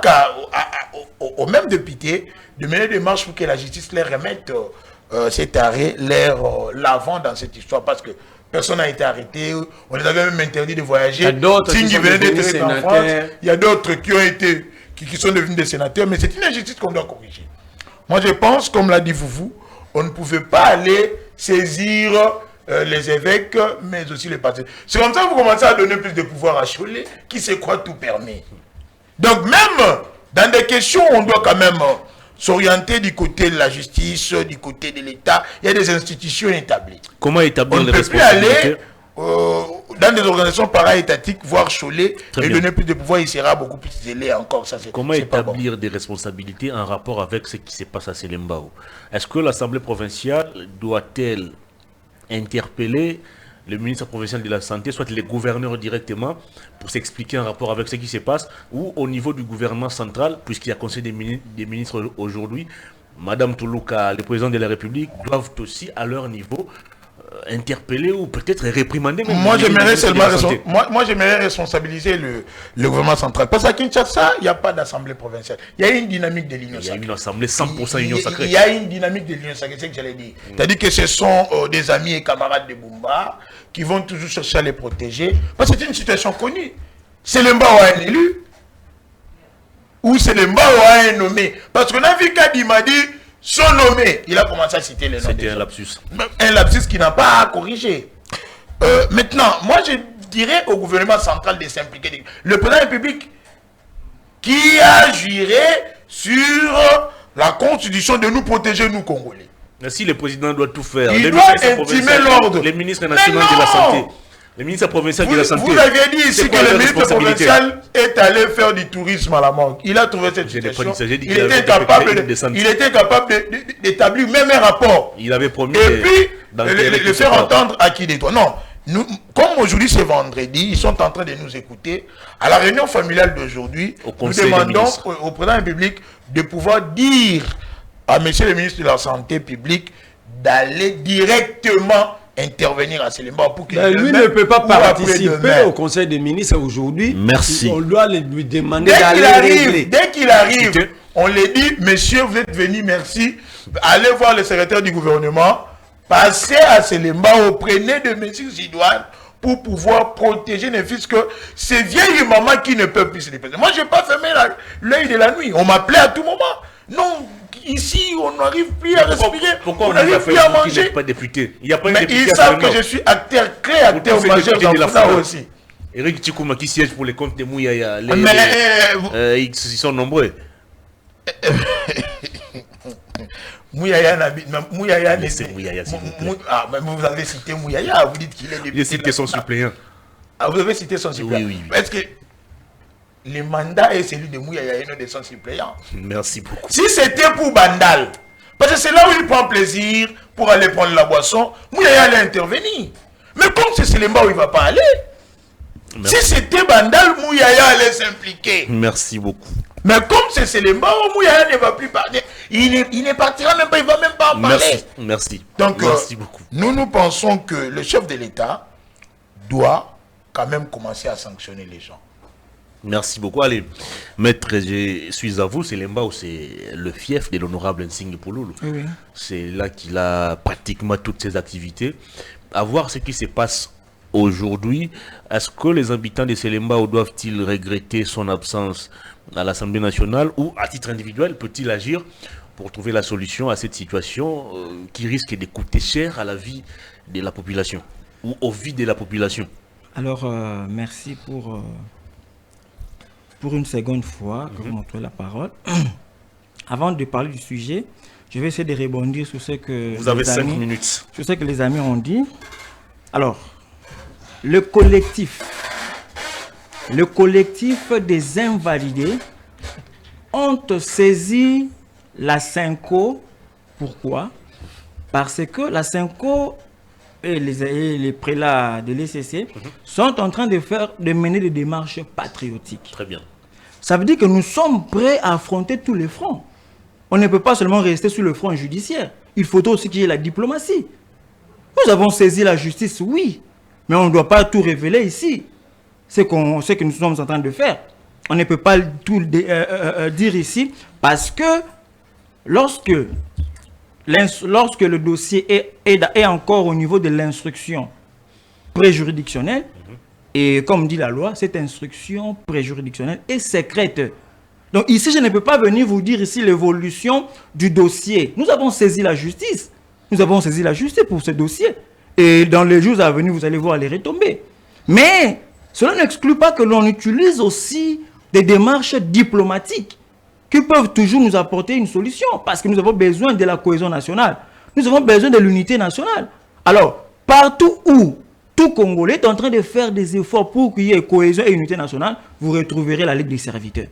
aux mêmes députés de mener des marches pour que la justice leur remette cet arrêt, l'avant dans cette histoire. Parce que personne n'a été arrêté, on les avait même interdit de voyager. Il y a d'autres qui venaient d'être en France. Il y a d'autres qui ont été, qui sont devenus des sénateurs, mais c'est une injustice qu'on doit corriger. Moi je pense, comme l'a dit Foufou, on ne pouvait pas aller saisir les évêques, mais aussi les partis. C'est comme ça que vous commencez à donner plus de pouvoir à Cholet, qui se croit tout permis. Donc même dans des questions, on doit quand même s'orienter du côté de la justice, du côté de l'État. Il y a des institutions établies. Comment établir les responsabilités? On ne peut plus aller dans des organisations para-étatiques, voir Cholet et donner plus de pouvoir, il sera beaucoup plus zélé encore. Comment établir des responsabilités en rapport avec ce qui se passe à Selembao? Est-ce que l'Assemblée provinciale doit-elle interpeller le ministre provincial de la Santé, soit les gouverneurs directement, pour s'expliquer en rapport avec ce qui se passe, ou au niveau du gouvernement central, puisqu'il y a conseil des ministres aujourd'hui, Madame Toulouka, le président de la République, doivent aussi à leur niveau interpeller ou peut-être réprimander. Moi, j'aimerais responsabiliser le gouvernement central. Parce qu'à Kinshasa, il n'y a pas d'assemblée provinciale. Il y a une dynamique de l'union sacrée. Il y a une assemblée 100% union sacrée. Il y a une dynamique de l'union sacrée, c'est ce que j'allais dire. C'est-à-dire que ce sont des amis et camarades de Bumba qui vont toujours chercher à les protéger. Parce que c'est une situation connue. Selembao a un élu ou Selembao a un nommé. Parce qu'on a vu Kadima dit sont nommés. Il a commencé à citer les noms. C'était un lapsus. Un lapsus qui n'a pas à corriger. Maintenant, moi je dirais au gouvernement central de s'impliquer. Le président de la République qui a juré sur la constitution de nous protéger, nous Congolais. Mais si le président doit tout faire, il doit intimer l'ordre. Les ministres nationaux de la santé. Les ministres provinciaux de la santé. Vous aviez dit ici que le ministre provincial est allé faire du tourisme à la morgue. Il a trouvé cette situation. Il était capable d'établir même un rapport. Il avait promis. Et puis, le faire entendre à qui des droits. Non. Nous, comme aujourd'hui c'est vendredi, ils sont en train de nous écouter. À la réunion familiale d'aujourd'hui, nous demandons au président de la République de pouvoir dire à monsieur le ministre de la Santé publique d'aller directement intervenir à Selemba pour qu'il lui ne peut pas participer au conseil des ministres aujourd'hui. Merci. On doit lui demander d'aller régler. Dès qu'il arrive, on lui dit, monsieur, vous êtes venu, merci. Allez voir le secrétaire du gouvernement. Passez à Selemba, prenez des mesures idoines pour pouvoir protéger les fils que ces vieilles mamans qui ne peuvent plus se déplacer. Moi, je n'ai pas fermé l'œil de la nuit. On m'appelait à tout moment. Non, ici, on n'arrive plus à respirer. Pourquoi on n'arrive plus à manger? Il n'y a pas de député. Il y a pas de député. Mais ils savent que je suis acteur majeur dans la FUNA aussi. Eric Tchikouma qui siège pour les comptes de Mouyaya. Ils sont nombreux. Mouyaya, c'est Mouyaya, vous avez cité Mouyaya, vous dites qu'il est député. J'ai cité son suppléant. Ah, vous avez cité son suppléant. Oui. Parce que le mandat est celui de Mouyaya et non de son suppléant. Merci beaucoup. Si c'était pour Bandal, parce que c'est là où il prend plaisir pour aller prendre la boisson, Mouyaya allait intervenir. Mais comme c'est Selemba où il ne va pas aller, si c'était Bandal, Mouyaya allait s'impliquer. Merci beaucoup. Mais comme c'est Selemba, Mouyaya ne va plus parler. Il ne partira même pas, il ne va même pas en parler. Merci. Donc, merci beaucoup. Nous pensons que le chef de l'État doit quand même commencer à sanctionner les gens. Merci beaucoup. Allez, maître, je suis à vous. Selemba, c'est le fief de l'honorable Nsingi Pouloulou. Oui. C'est là qu'il a pratiquement toutes ses activités. À voir ce qui se passe aujourd'hui, est-ce que les habitants de Selemba doivent-ils regretter son absence à l'Assemblée nationale ou à titre individuel peut-il agir pour trouver la solution à cette situation qui risque de coûter cher à la vie de la population ou au vie de la population? Alors, merci pour une seconde fois que vous montrez la parole. Avant de parler du sujet, je vais essayer de rebondir sur ce que vous avez 5 minutes. Sur ce que les amis ont dit. Alors, le collectif des invalidés ont saisi la Synco. Pourquoi? Parce que la Synco et les prélats de l'ECC sont en train de mener des démarches patriotiques. Très bien. Ça veut dire que nous sommes prêts à affronter tous les fronts. On ne peut pas seulement rester sur le front judiciaire. Il faut aussi qu'il y ait la diplomatie. Nous avons saisi la justice, oui. Mais on ne doit pas tout révéler ici. Ce que nous sommes en train de faire. On ne peut pas tout dire ici parce que lorsque le dossier est encore au niveau de l'instruction préjuridictionnelle, et comme dit la loi, cette instruction préjuridictionnelle est secrète. Donc ici, je ne peux pas venir vous dire ici l'évolution du dossier. Nous avons saisi la justice. Nous avons saisi la justice pour ce dossier. Et dans les jours à venir, vous allez voir les retombées. Mais cela n'exclut pas que l'on utilise aussi des démarches diplomatiques qui peuvent toujours nous apporter une solution. Parce que nous avons besoin de la cohésion nationale. Nous avons besoin de l'unité nationale. Alors, partout où tout Congolais est en train de faire des efforts pour qu'il y ait cohésion et unité nationale, vous retrouverez la Ligue des serviteurs.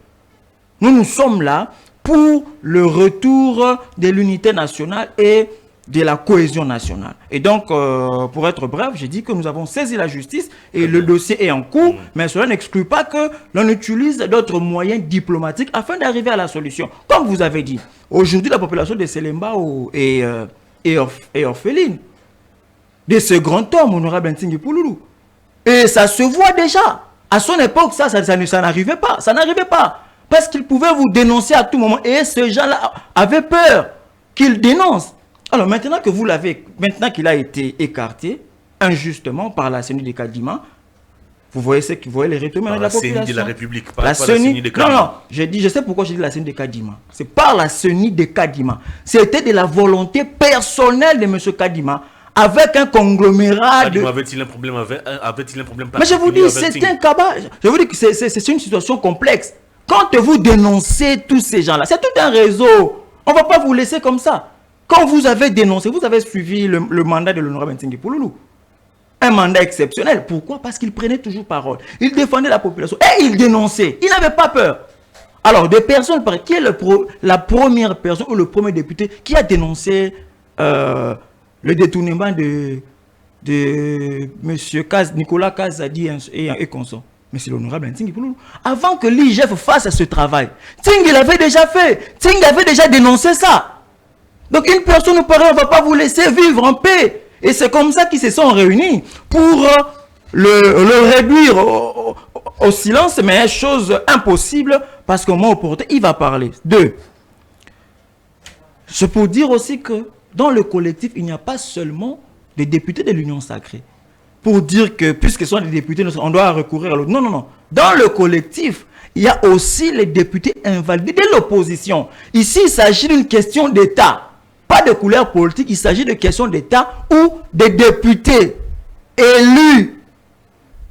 Nous sommes là pour le retour de l'unité nationale et de la cohésion nationale. Et donc, pour être bref, j'ai dit que nous avons saisi la justice et le dossier est en cours, mais cela n'exclut pas que l'on utilise d'autres moyens diplomatiques afin d'arriver à la solution. Comme vous avez dit, aujourd'hui, la population de Selemba est orpheline de ce grand homme, honorable Nsingi Pouloulou. Et ça se voit déjà. À son époque, ça n'arrivait pas. Ça n'arrivait pas. Parce qu'il pouvait vous dénoncer à tout moment. Et ce gens-là avaient peur qu'il dénonce. Alors maintenant que maintenant qu'il a été écarté injustement par la CENI de Kadima, Vous voyez les retombées de la population. La CENI de la République, pas la la CENI de Kadima. Non, je sais pourquoi je dis la CENI de Kadima. C'est par la CENI de Kadima. C'était de la volonté personnelle de M. Kadima avec un conglomérat Kadima avait-il un problème Mais je vous dis, c'est un cabas. Je vous dis que c'est une situation complexe. Quand vous dénoncez tous ces gens-là, c'est tout un réseau. On ne va pas vous laisser comme ça. Quand vous avez dénoncé, vous avez suivi le mandat de l'honorable Ntingi Pouloulou. Un mandat exceptionnel. Pourquoi? Parce qu'il prenait toujours parole. Il défendait la population et il dénonçait. Il n'avait pas peur. Alors, des personnes, qui est la première personne ou le premier député qui a dénoncé le détournement de M. Nicolas Kazadi et consort? Mais c'est l'honorable Ntingi Pouloulou. Avant que l'IGF fasse ce travail, Ntingi l'avait déjà fait. Ntingi avait déjà dénoncé ça. Donc, une personne pareille, on ne va pas vous laisser vivre en paix. Et c'est comme ça qu'ils se sont réunis pour le réduire au silence, mais chose impossible parce qu'au moment opportun, il va parler. 2. C'est pour dire aussi que dans le collectif, il n'y a pas seulement des députés de l'Union sacrée. Pour dire que puisque ce sont des députés, on doit recourir à l'autre. Non, non, non. Dans le collectif, il y a aussi les députés invalidés de l'opposition. Ici, il s'agit d'une question d'État. Pas de couleur politique, il s'agit de questions d'État où des députés élus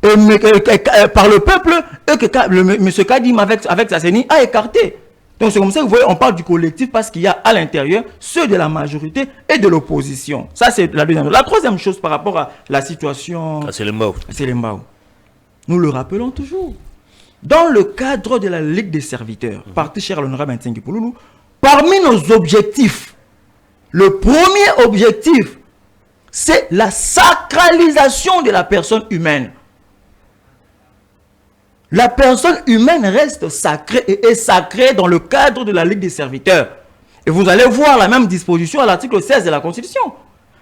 par le peuple et que M. Kadima avec sa CENI a écarté. Donc c'est comme ça que vous voyez, on parle du collectif parce qu'il y a à l'intérieur ceux de la majorité et de l'opposition. Ça c'est la deuxième chose. La troisième chose par rapport à la situation... C'est le Mbao. C'est le Mbao. Nous le rappelons toujours. Dans le cadre de la Ligue des serviteurs, parti cher à l'honorable Ntingi Pouloulou, parmi nos objectifs, le premier objectif, c'est la sacralisation de la personne humaine. La personne humaine reste sacrée et est sacrée dans le cadre de la Ligue des serviteurs. Et vous allez voir la même disposition à l'article 16 de la Constitution,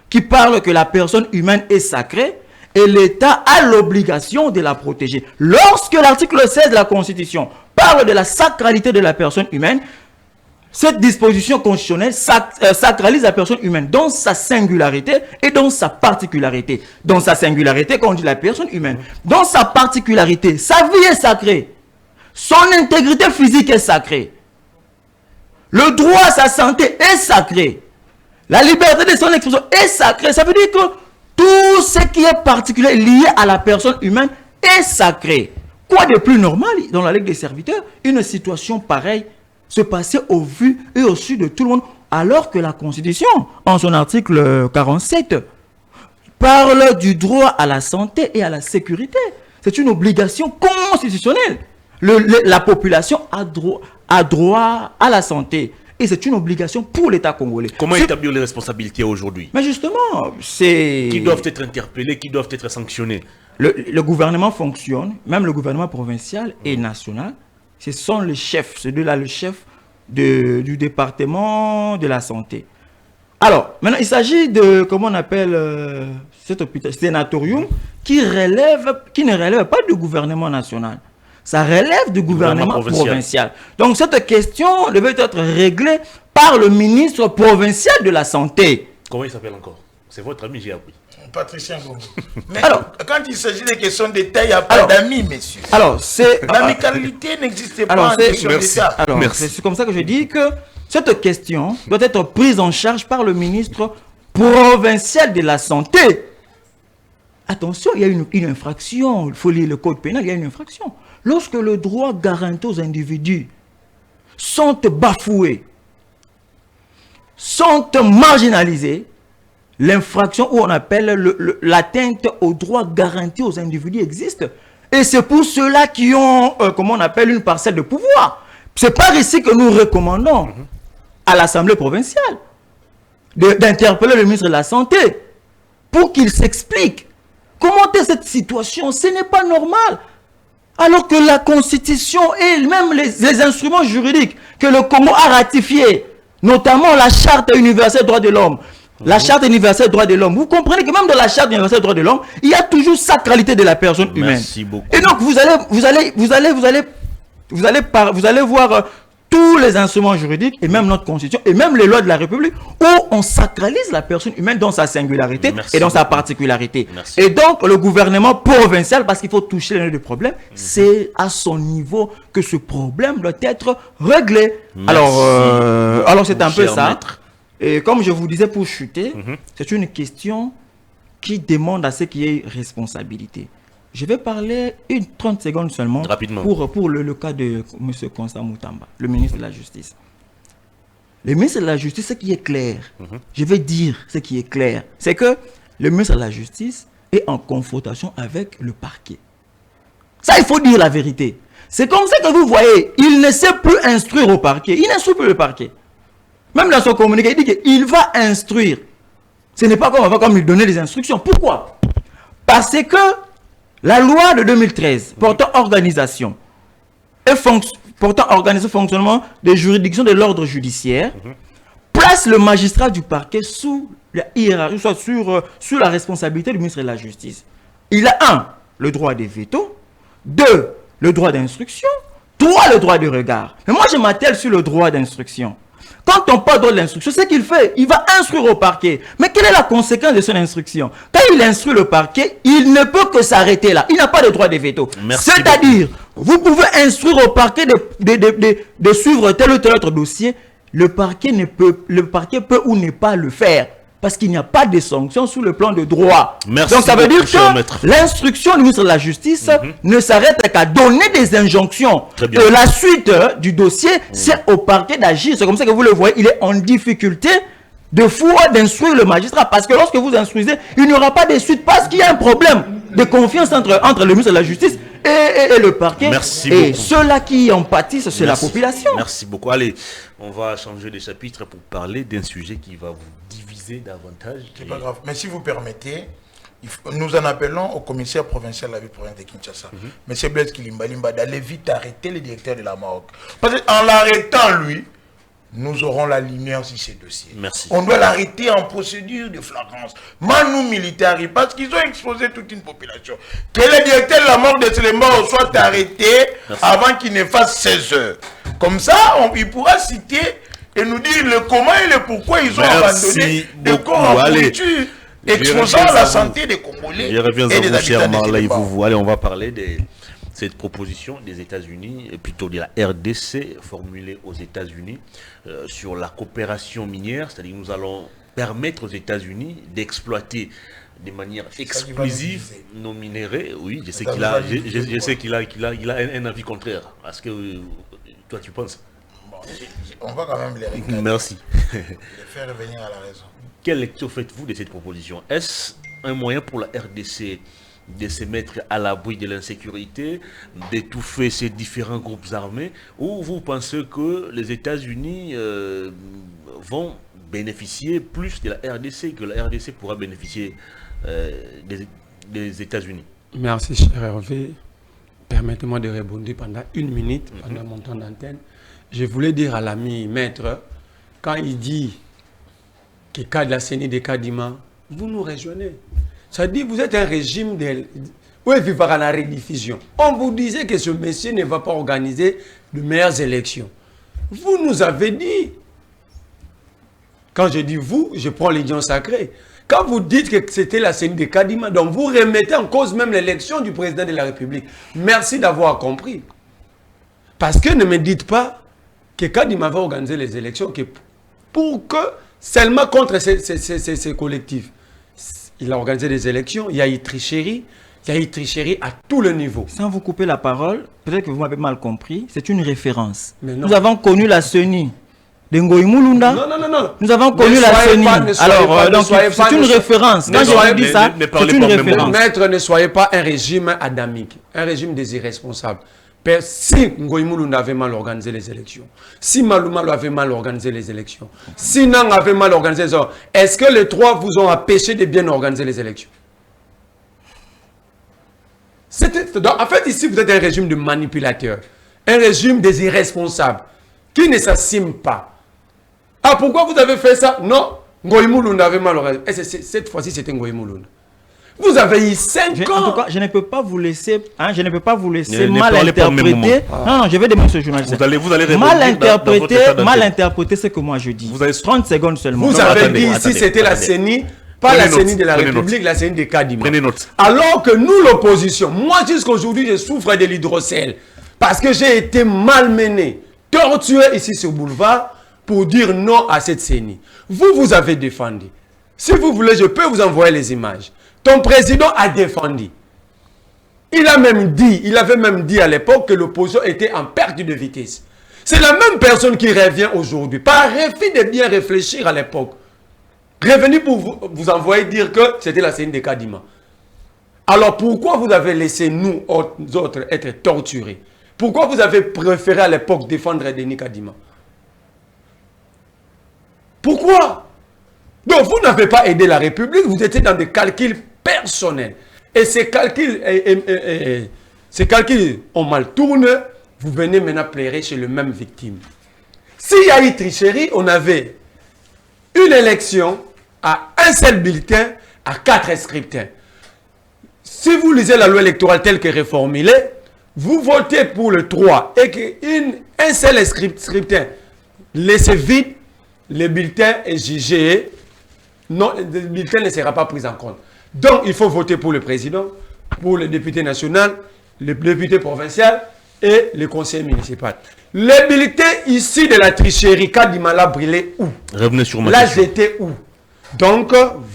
qui parle que la personne humaine est sacrée et l'État a l'obligation de la protéger. Lorsque l'article 16 de la Constitution parle de la sacralité de la personne humaine, cette disposition constitutionnelle sacralise la personne humaine dans sa singularité et dans sa particularité. Dans sa singularité, quand on dit la personne humaine, dans sa particularité, sa vie est sacrée. Son intégrité physique est sacrée. Le droit à sa santé est sacré. La liberté de son expression est sacrée. Ça veut dire que tout ce qui est particulier lié à la personne humaine est sacré. Quoi de plus normal dans la Ligue des serviteurs? Une situation pareille se passer au vu et au su de tout le monde, alors que la Constitution, en son article 47, parle du droit à la santé et à la sécurité. C'est une obligation constitutionnelle. La population a droit à la santé. Et c'est une obligation pour l'État congolais. Comment établir les responsabilités aujourd'hui? Mais justement, c'est... Qui doivent être interpellés, qui doivent être sanctionnés? Le gouvernement fonctionne, même le gouvernement provincial et national. Ce sont les chefs, c'est là le chef du département de la santé. Alors, maintenant, il s'agit de, comment on appelle cet hôpital, sénatorium, qui ne relève pas du gouvernement national. Ça relève du gouvernement provincial. Donc, cette question devait être réglée par le ministre provincial de la Santé. Comment il s'appelle encore? C'est votre ami, j'ai appris. Patricien Gongo. Mais alors, quand il s'agit de questions d'État, il n'y a pas d'amis, messieurs. Alors, c'est... L'amicalité n'existe pas en question d'État. Alors, c'est comme ça que je dis que cette question doit être prise en charge par le ministre provincial de la Santé. Attention, il y a une infraction. Il faut lire le code pénal, il y a une infraction. Lorsque le droit garanti aux individus sont bafoués, sont marginalisés, l'infraction où on appelle l'atteinte aux droits garantis aux individus existe. Et c'est pour ceux-là qui ont, comment on appelle, une parcelle de pouvoir. C'est par ici que nous recommandons à l'Assemblée provinciale d'interpeller le ministre de la Santé pour qu'il s'explique comment est cette situation. Ce n'est pas normal. Alors que la Constitution et même les instruments juridiques que le Congo a ratifiés, notamment la Charte universelle des droits de l'homme, la Charte universelle des droits de l'homme. Vous comprenez que même dans la Charte universelle des droits de l'homme, il y a toujours sacralité de la personne humaine. Merci beaucoup. Et donc vous allez voir tous tous les instruments juridiques et même notre constitution et même les lois de la République où on sacralise la personne humaine dans sa singularité et dans sa particularité. Et donc le gouvernement provincial, parce qu'il faut toucher le nœud du problème, c'est à son niveau que ce problème doit être réglé. Alors c'est un peu ça. Maître. Et comme je vous disais pour chuter, c'est une question qui demande à ce qu'il y ait responsabilité. Je vais parler 30 secondes seulement pour le cas de M. Constant Moutamba, le ministre de la Justice. Le ministre de la Justice, ce qui est clair, je vais dire ce qui est clair, c'est que le ministre de la Justice est en confrontation avec le parquet. Ça, il faut dire la vérité. C'est comme ça que vous voyez, il ne sait plus instruire au parquet. Il n'instruit plus le parquet. Même dans son communiqué, il dit qu'il va instruire. Ce n'est pas comme lui donner des instructions. Pourquoi? Parce que la loi de 2013 portant organisation et fonctionnement des juridictions de l'ordre judiciaire place le magistrat du parquet sous la hiérarchie, soit sur la responsabilité du ministre de la Justice. Il a 1, le droit des vétos, 2, le droit d'instruction, 3, le droit de regard. Mais moi, je m'attelle sur le droit d'instruction. Quand on parle de l'instruction, c'est qu'il fait. Il va instruire au parquet. Mais quelle est la conséquence de son instruction? Quand il instruit le parquet, il ne peut que s'arrêter là. Il n'a pas de droit de veto. C'est-à-dire, vous pouvez instruire au parquet de suivre tel ou tel autre dossier. Le parquet peut ou ne pas le faire. Parce qu'il n'y a pas de sanctions sur le plan de droit. Donc ça veut dire que l'instruction du ministre de la Justice ne s'arrête qu'à donner des injonctions. Et la suite du dossier, c'est au parquet d'agir. C'est comme ça que vous le voyez, il est en difficulté de d'instruire le magistrat. Parce que lorsque vous instruisez, il n'y aura pas de suite parce qu'il y a un problème de confiance entre le ministre de la Justice et le parquet. Et ceux-là qui en pâtissent, c'est la population. Merci beaucoup. Allez, on va changer de chapitre pour parler d'un sujet qui va vous diviser davantage. C'est pas grave. Mais si vous permettez, nous en appelons au commissaire provincial de la ville provinciale de Kinshasa, M. Blaise Kilimbalimba, d'aller vite arrêter le directeur de la morgue. Parce qu'en l'arrêtant, lui, nous aurons la lumière sur ces dossiers. Merci. On doit l'arrêter en procédure de flagrance. Manu militaire, parce qu'ils ont exposé toute une population. Que le directeur de la morgue de Selembao soit arrêté avant qu'il ne fasse 16 heures. Comme ça, il pourra citer et nous dire le comment et le pourquoi ils ont abandonné le corps en pourriture, exposant la santé des Congolais. Je reviens à vous, cher Marley. Allez, on va parler de cette proposition des États-Unis, et plutôt de la RDC, formulée aux États-Unis, sur la coopération minière. C'est-à-dire que nous allons permettre aux États-Unis d'exploiter de manière exclusive nos minéraux. Oui, je sais qu'il a un avis contraire à ce que toi tu penses. On va quand même les regarder. Merci. Les faire revenir à la raison. Quelle lecture faites-vous de cette proposition? Est-ce un moyen pour la RDC de se mettre à l'abri de l'insécurité, d'étouffer ces différents groupes armés, ou vous pensez que les États-Unis vont bénéficier plus de la RDC, que la RDC pourra bénéficier des États-Unis? Merci, cher Hervé. Permettez-moi de rebondir pendant 1 minute, pendant mon temps d'antenne. Je voulais dire à l'ami maître, quand il dit que cas de la CENI de Kadima, vous nous rejoignez. Ça dit, vous êtes un régime de... Où est vivra la rediffusion? On vous disait que ce monsieur ne va pas organiser de meilleures élections. Vous nous avez dit, quand je dis vous, je prends l'union sacrée. Quand vous dites que c'était la CENI de Kadima, donc vous remettez en cause même l'élection du président de la République. Merci d'avoir compris. Parce que ne me dites pas que Kadima va organiser les élections pour que seulement contre ces collectifs. Il a organisé des élections, il y a eu tricherie à tous les niveaux. Sans vous couper la parole, peut-être que vous m'avez mal compris, c'est une référence. Nous avons connu la CENI de Ngoï Mulunda. Non. Nous avons connu la CENI. Alors, donc, c'est une référence. Quand je dis ça, c'est une référence. Maître, ne soyez pas un régime adamique, un régime des irresponsables. Si Ngoï Mulunda avait mal organisé les élections, si Malumalu avait mal organisé les élections, si Nang avait mal organisé les élections, est-ce que les trois vous ont empêché de bien organiser les élections? En fait, ici, vous êtes un régime de manipulateurs, un régime des irresponsables, qui ne s'assument pas. Ah, pourquoi vous avez fait ça? Non, Ngoï Mulunda avait mal organisé. Cette fois-ci, c'était Ngoï Mulunda. Vous avez eu 5 ans. En tout cas, je ne peux pas vous laisser, je ne peux pas vous laisser Ne mal parlez pas au même interpréter. Non, je vais demander ce journaliste. Vous allez répondre Mal interpréter ce que moi je dis. Vous avez 30 secondes seulement. Vous avez dit ici c'était la CENI, pas la CENI de la République, la CENI de Kadima. Prenez note. Alors que nous, l'opposition, moi jusqu'à aujourd'hui, je souffre de l'hydrocèle. Parce que j'ai été malmené, torturé ici sur Boulevard pour dire non à cette CENI. Vous avez défendu. Si vous voulez, je peux vous envoyer les images. Ton président a défendu. Il avait même dit à l'époque que l'opposition était en perte de vitesse. C'est la même personne qui revient aujourd'hui. Par refus de bien réfléchir à l'époque. Revenu pour vous envoyer dire que c'était la CENI de Kadima. Alors pourquoi vous avez laissé nous autres être torturés? Pourquoi vous avez préféré à l'époque défendre Denis Kadima? Pourquoi? Donc vous n'avez pas aidé la République, vous étiez dans des calculs personnels. Et ces calculs ont mal tourné, vous venez maintenant pleurer chez le même victime. S'il y a eu tricherie, on avait une élection à un seul bulletin, à 4 scriptins. Si vous lisez la loi électorale telle que réformulée, vous votez pour le 3 et qu'un seul scriptin laissez vide, le bulletin est jugé. Non, le bulletin ne sera pas pris en compte. Donc, il faut voter pour le président, pour le député national, le député provincial et le conseil municipal. Les bulletins ici de la tricherie, Kadima l'a brûlé où? Revenez sur ma Là, question. j'étais où? Donc,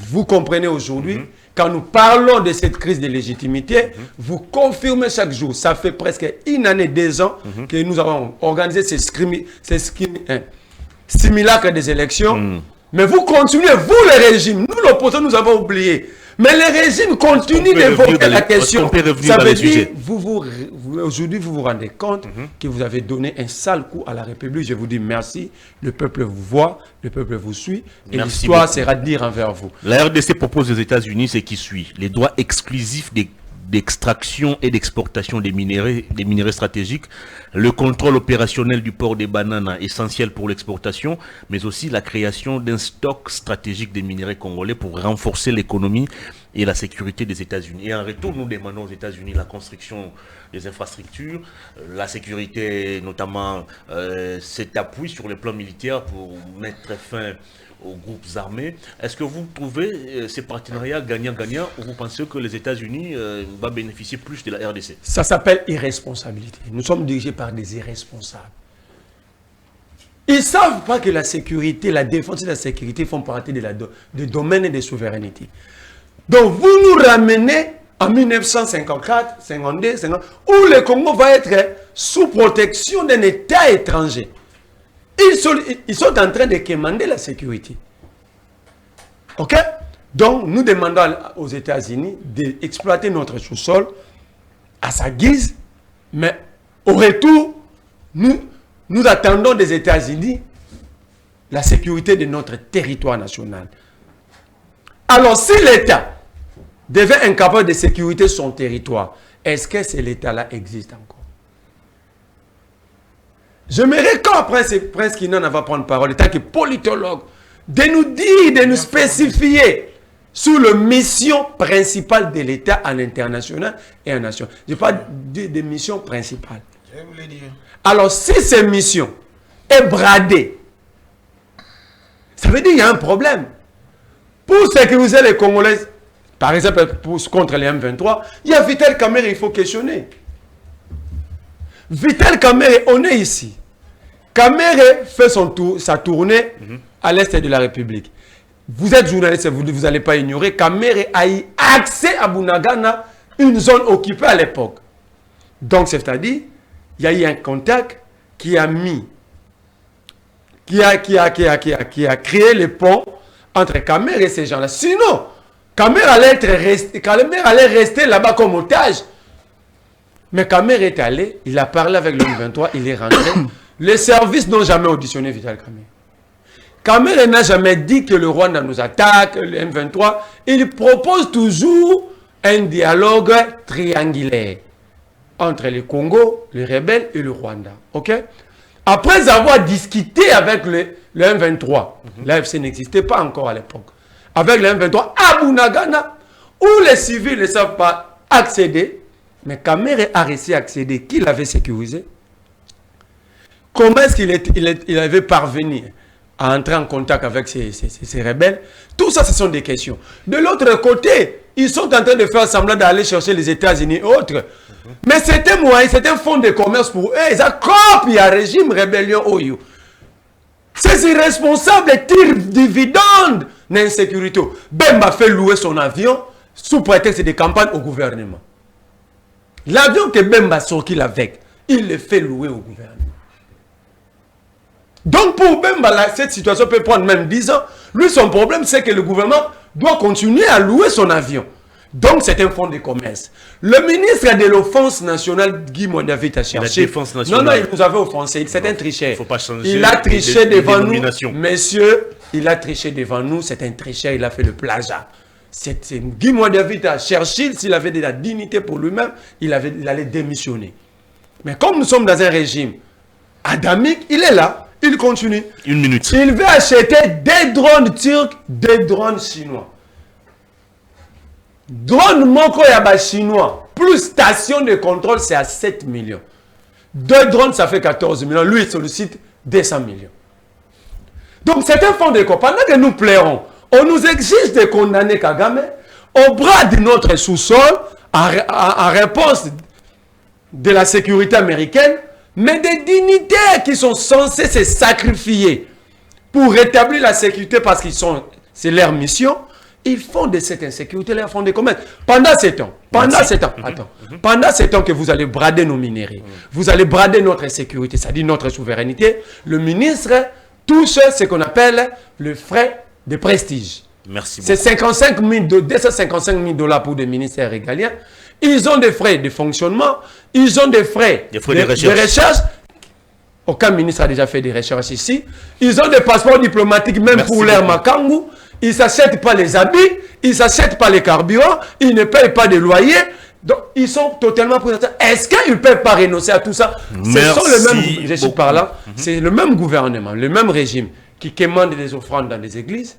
vous comprenez aujourd'hui, quand nous parlons de cette crise de légitimité, vous confirmez chaque jour. Ça fait presque une année, 2 ans que nous avons organisé ces simulacres des élections. Mais vous continuez, vous le régime, nous l'opposition, nous avons oublié. Mais le régime continue d'évoquer la question. Ça veut dire, aujourd'hui, vous vous rendez compte que vous avez donné un sale coup à la République. Je vous dis merci. Le peuple vous voit, le peuple vous suit. Et l'histoire sera dire envers vous. La RDC propose aux États-Unis ce qui suit. Les droits exclusifs d'extraction et d'exportation des minerais stratégiques, le contrôle opérationnel du port des bananes essentiel pour l'exportation, mais aussi la création d'un stock stratégique des minerais congolais pour renforcer l'économie et la sécurité des États-Unis. Et en retour, nous demandons aux États-Unis la construction des infrastructures, la sécurité, notamment cet appui sur le plan militaire pour mettre fin aux groupes armés. Est-ce que vous trouvez ces partenariats gagnant-gagnant ou vous pensez que les États-Unis vont bénéficier plus de la RDC? Ça s'appelle irresponsabilité. Nous sommes dirigés par des irresponsables. Ils ne savent pas que la sécurité, la défense et la sécurité font partie du domaine des souverainetés. Donc vous nous ramenez en 1954, 52, 50, où le Congo va être sous protection d'un État étranger. Ils sont en train de commander la sécurité. Ok? Donc, nous demandons aux États-Unis d'exploiter notre sous-sol à sa guise, mais au retour, nous attendons des États-Unis la sécurité de notre territoire national. Alors, si l'État devient incapable de sécuriser son territoire, est-ce que cet État-là existe encore? J'aimerais quand Prince Kinan va prendre parole, en tant que politologue, de nous dire, de nous spécifier sur la mission principale de l'État en international et en nation. Je parle de mission principale. Je vais vous le dire. Alors, si cette mission est bradée, ça veut dire qu'il y a un problème. Pour sécuriser les Congolais, par exemple, contre les M23, il y a Vital Kamerhe, il faut questionner. Vital Kamerhe, on est ici. Kamerhe fait sa tournée à l'est de la République. Vous êtes journaliste, vous n'allez pas ignorer. Kamerhe a eu accès à Bunagana, une zone occupée à l'époque. Donc, c'est-à-dire, il y a eu un contact qui a créé le pont entre Kamerhe et ces gens-là. Sinon, Kamerhe allait rester là-bas comme otage. Mais Kamerhe est allé, il a parlé avec le M23, il est rentré. Les services n'ont jamais auditionné Vital Kamerhe. Kamerhe n'a jamais dit que le Rwanda nous attaque, le M23. Il propose toujours un dialogue triangulaire entre le Congo, les rebelles et le Rwanda. Ok? Après avoir discuté avec le M23, l'AFC n'existait pas encore à l'époque, avec le M23 à Bunagana, où où les civils ne savent pas accéder, mais Kamere a réussi à accéder, qui l'avait sécurisé. Comment est-ce qu'il avait parvenu à entrer en contact avec ces rebelles? Tout ça, ce sont des questions. De l'autre côté, ils sont en train de faire semblant d'aller chercher les États-Unis et autres. Mais c'est un moyen, c'est un fonds de commerce pour eux. Ils accroppent le régime rébellion Oyo. Ces irresponsables tirent dividendes d'insécurité. Bemba fait louer son avion sous prétexte de campagne au gouvernement. L'avion que Bemba sortit avec, il le fait louer au gouvernement. Donc pour Bemba, cette situation peut prendre même 10 ans. Lui, son problème, c'est que le gouvernement doit continuer à louer son avion. Donc c'est un fonds de commerce. Le ministre de l'Offense nationale, Guy Mondavid, a cherché. Non, il nous avait offensé. C'est un tricheur. Il a triché devant nous. Messieurs, il a triché devant nous. C'est un tricheur. Il a fait le plagiat. Guy Mondavid a cherché. S'il avait de la dignité pour lui-même, il allait démissionner. Mais comme nous sommes dans un régime adamique, il est là. Il continue. Une minute. Il veut acheter des drones turcs, des drones chinois. Drone Moko Yaba chinois, plus station de contrôle, c'est à 7 millions. 2 drones, ça fait 14 millions. Lui, il sollicite 200 millions. Donc, c'est un fonds de compte. Pendant que nous plairons, on nous exige de condamner Kagame, on brade notre sous-sol en réponse de la sécurité américaine, mais des dignitaires qui sont censés se sacrifier pour rétablir la sécurité parce que c'est leur mission. Ils font de cette insécurité leur fonds de commerce. Pendant 7 ans, pendant 7 ans que vous allez brader nos minerais, vous allez brader notre sécurité, c'est-à-dire notre souveraineté, le ministre touche ce qu'on appelle le frais de prestige. Merci beaucoup. C'est 255 000 $ pour des ministères régaliens. Ils ont des frais de fonctionnement, ils ont des frais de recherche. Aucun ministre a déjà fait des recherches ici. Ils ont des passeports diplomatiques même pour leur Makangu. Ils ne s'achètent pas les habits, ils ne s'achètent pas les carburants, ils ne payent pas de loyer. Donc, ils sont totalement présentés. Est-ce qu'ils ne peuvent pas renoncer à tout ça? Ce sont le même, je suis par là, c'est le même gouvernement, le même régime qui commande des offrandes dans les églises.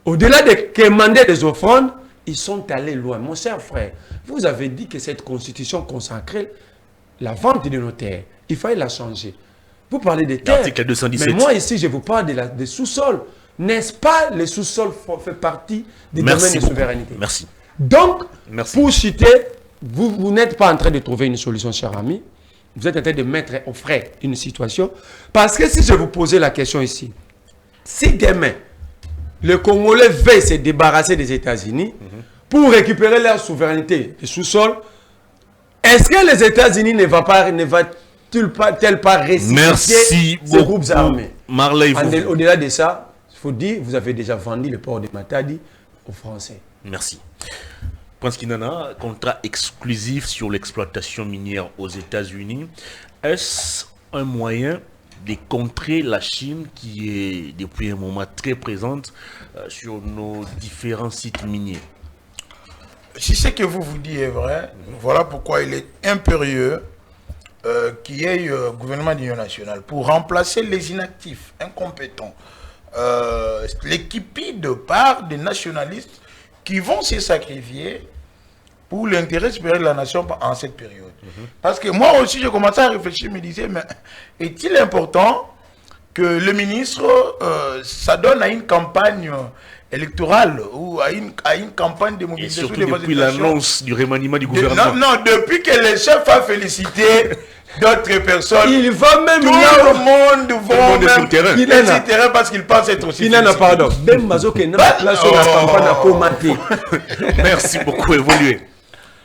Au-delà de commander des offrandes, ils sont allés loin. Mon cher frère, vous avez dit que cette constitution consacrait la vente de nos terres. Il fallait la changer. Vous parlez des terres. L'article 217. Mais moi, ici, je vous parle des sous-sols. N'est-ce pas, le sous-sol fait partie des domaines de souveraineté. Merci. Donc, pour citer, vous n'êtes pas en train de trouver une solution, cher ami. Vous êtes en train de mettre au frais une situation. Parce que si je vous posais la question ici, si demain, le Congolais veut se débarrasser des États-Unis pour récupérer leur souveraineté du sous-sol, est-ce que les États-Unis ne va-t-il pas restituer ces groupes armés? Au-delà de ça, il faut dire, vous avez déjà vendu le port de Matadi aux Français. Merci. Prince Kinana, contrat exclusif sur l'exploitation minière aux États-Unis. Est-ce un moyen de contrer la Chine qui est depuis un moment très présente sur nos différents sites miniers? Si ce que vous dites est vrai, voilà pourquoi il est impérieux qu'il y ait un gouvernement d'union nationale pour remplacer les inactifs, incompétents, l'équipe de part des nationalistes qui vont se sacrifier pour l'intérêt supérieur de la nation en cette période. Parce que moi aussi, j'ai commencé à réfléchir, me disais, mais est-il important que le ministre s'adonne à une campagne électorale ou à une campagne de mobilisation? Et surtout depuis l'annonce du remaniement du gouvernement. Non, depuis que le chef a félicité d'autres personnes, il va même tout le monde va même sur le terrain parce qu'il pense être aussi pardon. Merci beaucoup, évolué.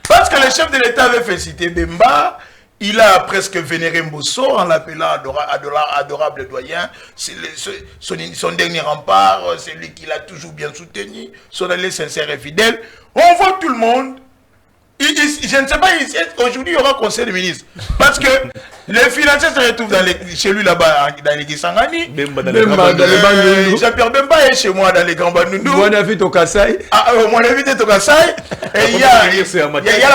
Parce que le chef de l'État avait félicité Bemba, il a presque vénéré Mbosso en l'appelant adorable doyen. Son dernier rempart, c'est lui qui l'a toujours bien soutenu, son allié sincère et fidèle. On voit tout le monde. Je ne sais pas, aujourd'hui il y aura conseil des ministres. Parce que les financiers se retrouvent chez lui là-bas, dans les Kisangani. Jean-Pierre Bemba est chez moi dans les Grands Bandundu. Moi, on a vu au Kassai. Mon invité est au Kassai. Et il y a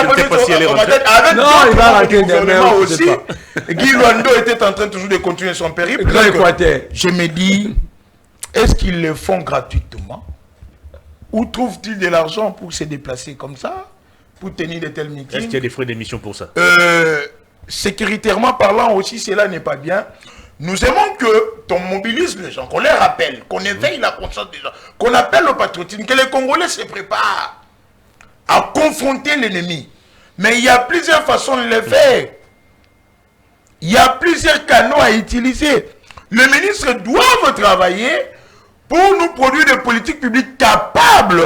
la politique. Non, il va rater gouvernement aussi. Guy Luando était en train toujours de continuer son périple. Je me dis, est-ce qu'ils le font gratuitement? Où trouve-t-il de l'argent pour se déplacer comme ça, pour tenir de tels meetings? Est-ce qu'il y a des frais d'émission pour ça? Sécuritairement parlant aussi, cela n'est pas bien. Nous aimons que ton mobilise les gens, qu'on les rappelle, qu'on éveille la conscience des gens, qu'on appelle au patriotisme, que les Congolais se préparent à confronter l'ennemi. Mais il y a plusieurs façons de le faire. Il y a plusieurs canaux à utiliser. Les ministres doivent travailler pour nous produire des politiques publiques capables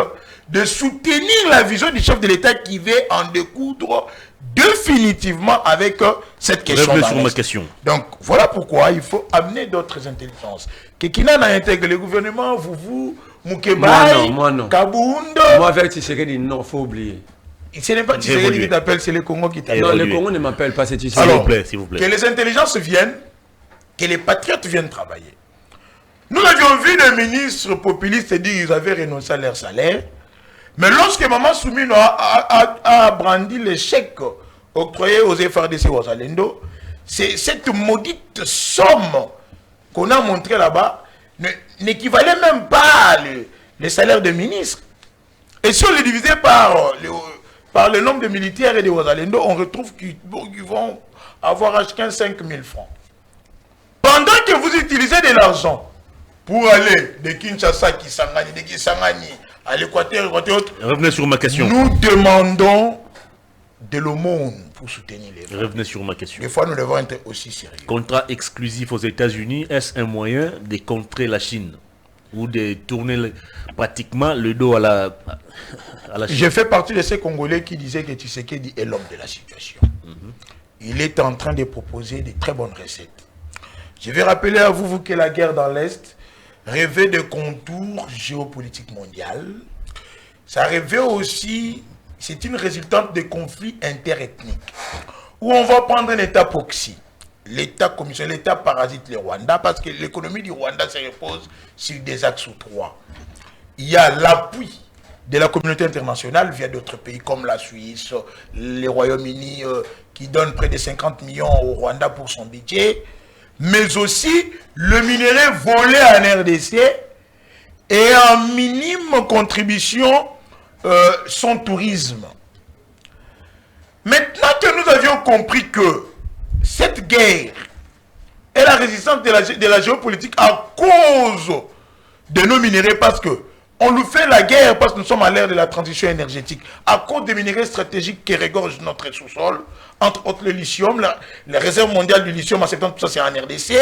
de soutenir la vision du chef de l'État qui veut en découdre définitivement avec cette question. Revenez sur ma question. Donc, voilà pourquoi il faut amener d'autres intelligences. Kekina n'a intégré le gouvernement, vous, Moukebaï, moi non. Kabound. Moi, avec Tshisekedi, non, il faut oublier. Ce n'est pas Tshisekedi qui t'appelle, c'est le Congo qui t'appelle. Non, le Congo ne m'appelle pas, c'est Tshisekedi. Alors, s'il vous plaît. Que les intelligences viennent, que les patriotes viennent travailler. Nous avions vu des ministres populistes dire qu'ils avaient renoncé à leur salaire. Mais lorsque Maman Soumino a brandi les chèques octroyés aux FRDC ou aux Alendo, c'est cette maudite somme qu'on a montrée là-bas n'équivalait même pas les salaires des ministres. Et si on les divisait par le nombre de militaires et de Wazalendo, on retrouve qu'ils vont avoir à chacun 5 000 francs. Pendant que vous utilisez de l'argent pour aller de Kinshasa, de Kisangani, à l'Équateur, revenez sur ma question. Nous demandons de l'aumône pour soutenir les gens. Revenez sur ma question. Des fois, nous devons être aussi sérieux. Contrat exclusif aux États-Unis, est-ce un moyen de contrer la Chine ou de tourner pratiquement le dos à la Chine? Je fais partie de ces Congolais qui disaient que Tshisekedi est l'homme de la situation. Il est en train de proposer de très bonnes recettes. Je vais rappeler à vous que la guerre dans l'Est rêvait de contours géopolitiques mondiaux. Ça rêvait aussi, c'est une résultante de conflits interethniques. Où on va prendre un État proxy, l'État commission, l'État parasite le Rwanda, parce que l'économie du Rwanda se repose sur des axes ou trois. Il y a l'appui de la communauté internationale via d'autres pays comme la Suisse, le Royaume-Uni, qui donne près de 50 millions au Rwanda pour son budget, mais aussi le minerai volé en RDC et en minime contribution son tourisme. Maintenant que nous avions compris que cette guerre est la résistance de la géopolitique à cause de nos minéraux, parce que on nous fait la guerre parce que nous sommes à l'ère de la transition énergétique, à cause des minéraux stratégiques qui regorgent notre sous-sol, entre autres le lithium, la réserve mondiale du lithium à 70%, tout ça c'est en RDC,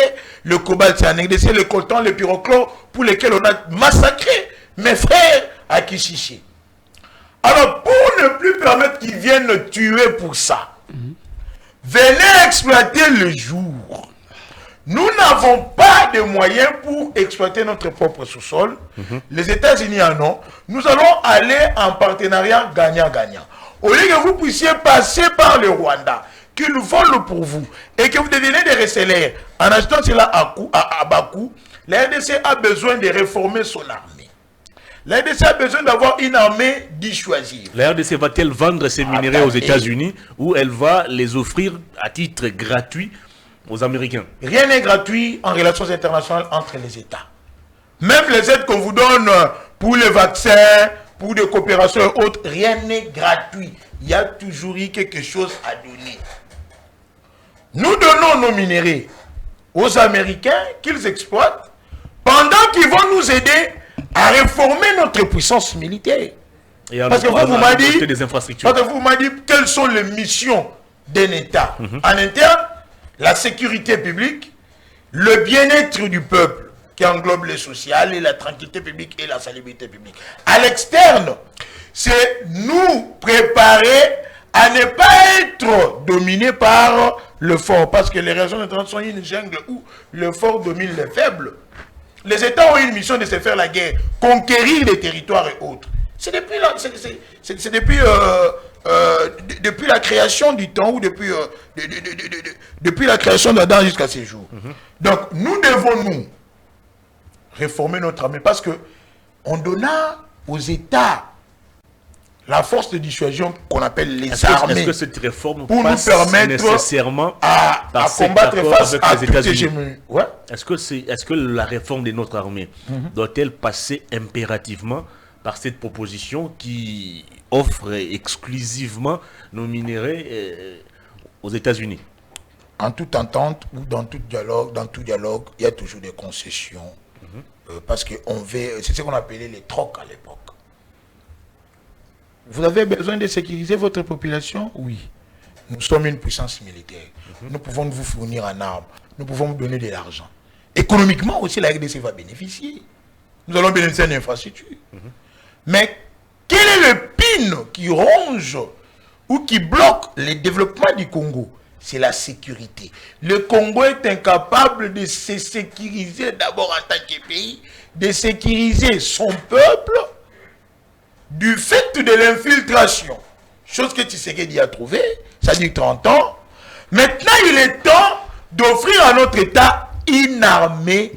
le cobalt c'est en RDC, le coltan, le pyrochlore, pour lesquels on a massacré mes frères à Kishishi. Alors pour ne plus permettre qu'ils viennent tuer pour ça, venez exploiter le jour. Nous n'avons pas de moyens pour exploiter notre propre sous-sol. Les États-Unis en ont. Nous allons aller en partenariat gagnant-gagnant. Au lieu que vous puissiez passer par le Rwanda, qu'ils volent pour vous, et que vous devenez des receleurs, en achetant cela à bas coût, la RDC a besoin de réformer son armée. La RDC a besoin d'avoir une armée d'y choisir. La RDC va-t-elle vendre ses minéraux aux États-Unis ou elle va les offrir à titre gratuit aux Américains? Rien n'est gratuit en relations internationales entre les États. Même les aides qu'on vous donne pour les vaccins, pour des coopérations et autres, rien n'est gratuit. Il y a toujours eu quelque chose à donner. Nous donnons nos minéraux aux Américains qu'ils exploitent pendant qu'ils vont nous aider à réformer notre puissance militaire. Et parce que vous m'avez dit, des infrastructures. parce que vous m'avez dit quelles sont les missions d'un État. En interne, la sécurité publique, le bien-être du peuple, qui englobe le social et la tranquillité publique et la salubrité publique. À l'externe, c'est nous préparer à ne pas être dominé par le fort, parce que les régions internationales sont une jungle où le fort domine les faibles. Les États ont une mission de se faire la guerre, conquérir les territoires et autres. C'est depuis depuis la création du temps, ou depuis la création d'Adam jusqu'à ces jours. Donc, nous devons, nous, réformer notre armée, parce que on donna aux États la force de dissuasion qu'on appelle les armées. Est-ce que cette réforme pour passe nous permettre nécessairement à combattre face à les toutes ces États-Unis? gémonies. Ouais. Est-ce que la réforme de notre armée doit-elle passer impérativement par cette proposition qui offre exclusivement nos minéraux aux États-Unis? En toute entente ou dans tout dialogue, il y a toujours des concessions. Parce que c'est ce qu'on appelait les trocs à l'époque. Vous avez besoin de sécuriser votre population? Oui. Nous sommes une puissance militaire. Nous pouvons vous fournir en armes. Nous pouvons vous donner de l'argent. Économiquement aussi, la RDC va bénéficier. Nous allons bénéficier d'une infrastructure. Mais quel est le pin qui ronge ou qui bloque le développement du Congo? C'est la sécurité. Le Congo est incapable de se sécuriser d'abord en tant que pays, de sécuriser son peuple du fait de l'infiltration. Chose que Tshisekedi a trouvé, ça dit 30 ans. Maintenant, il est temps d'offrir à notre État une armée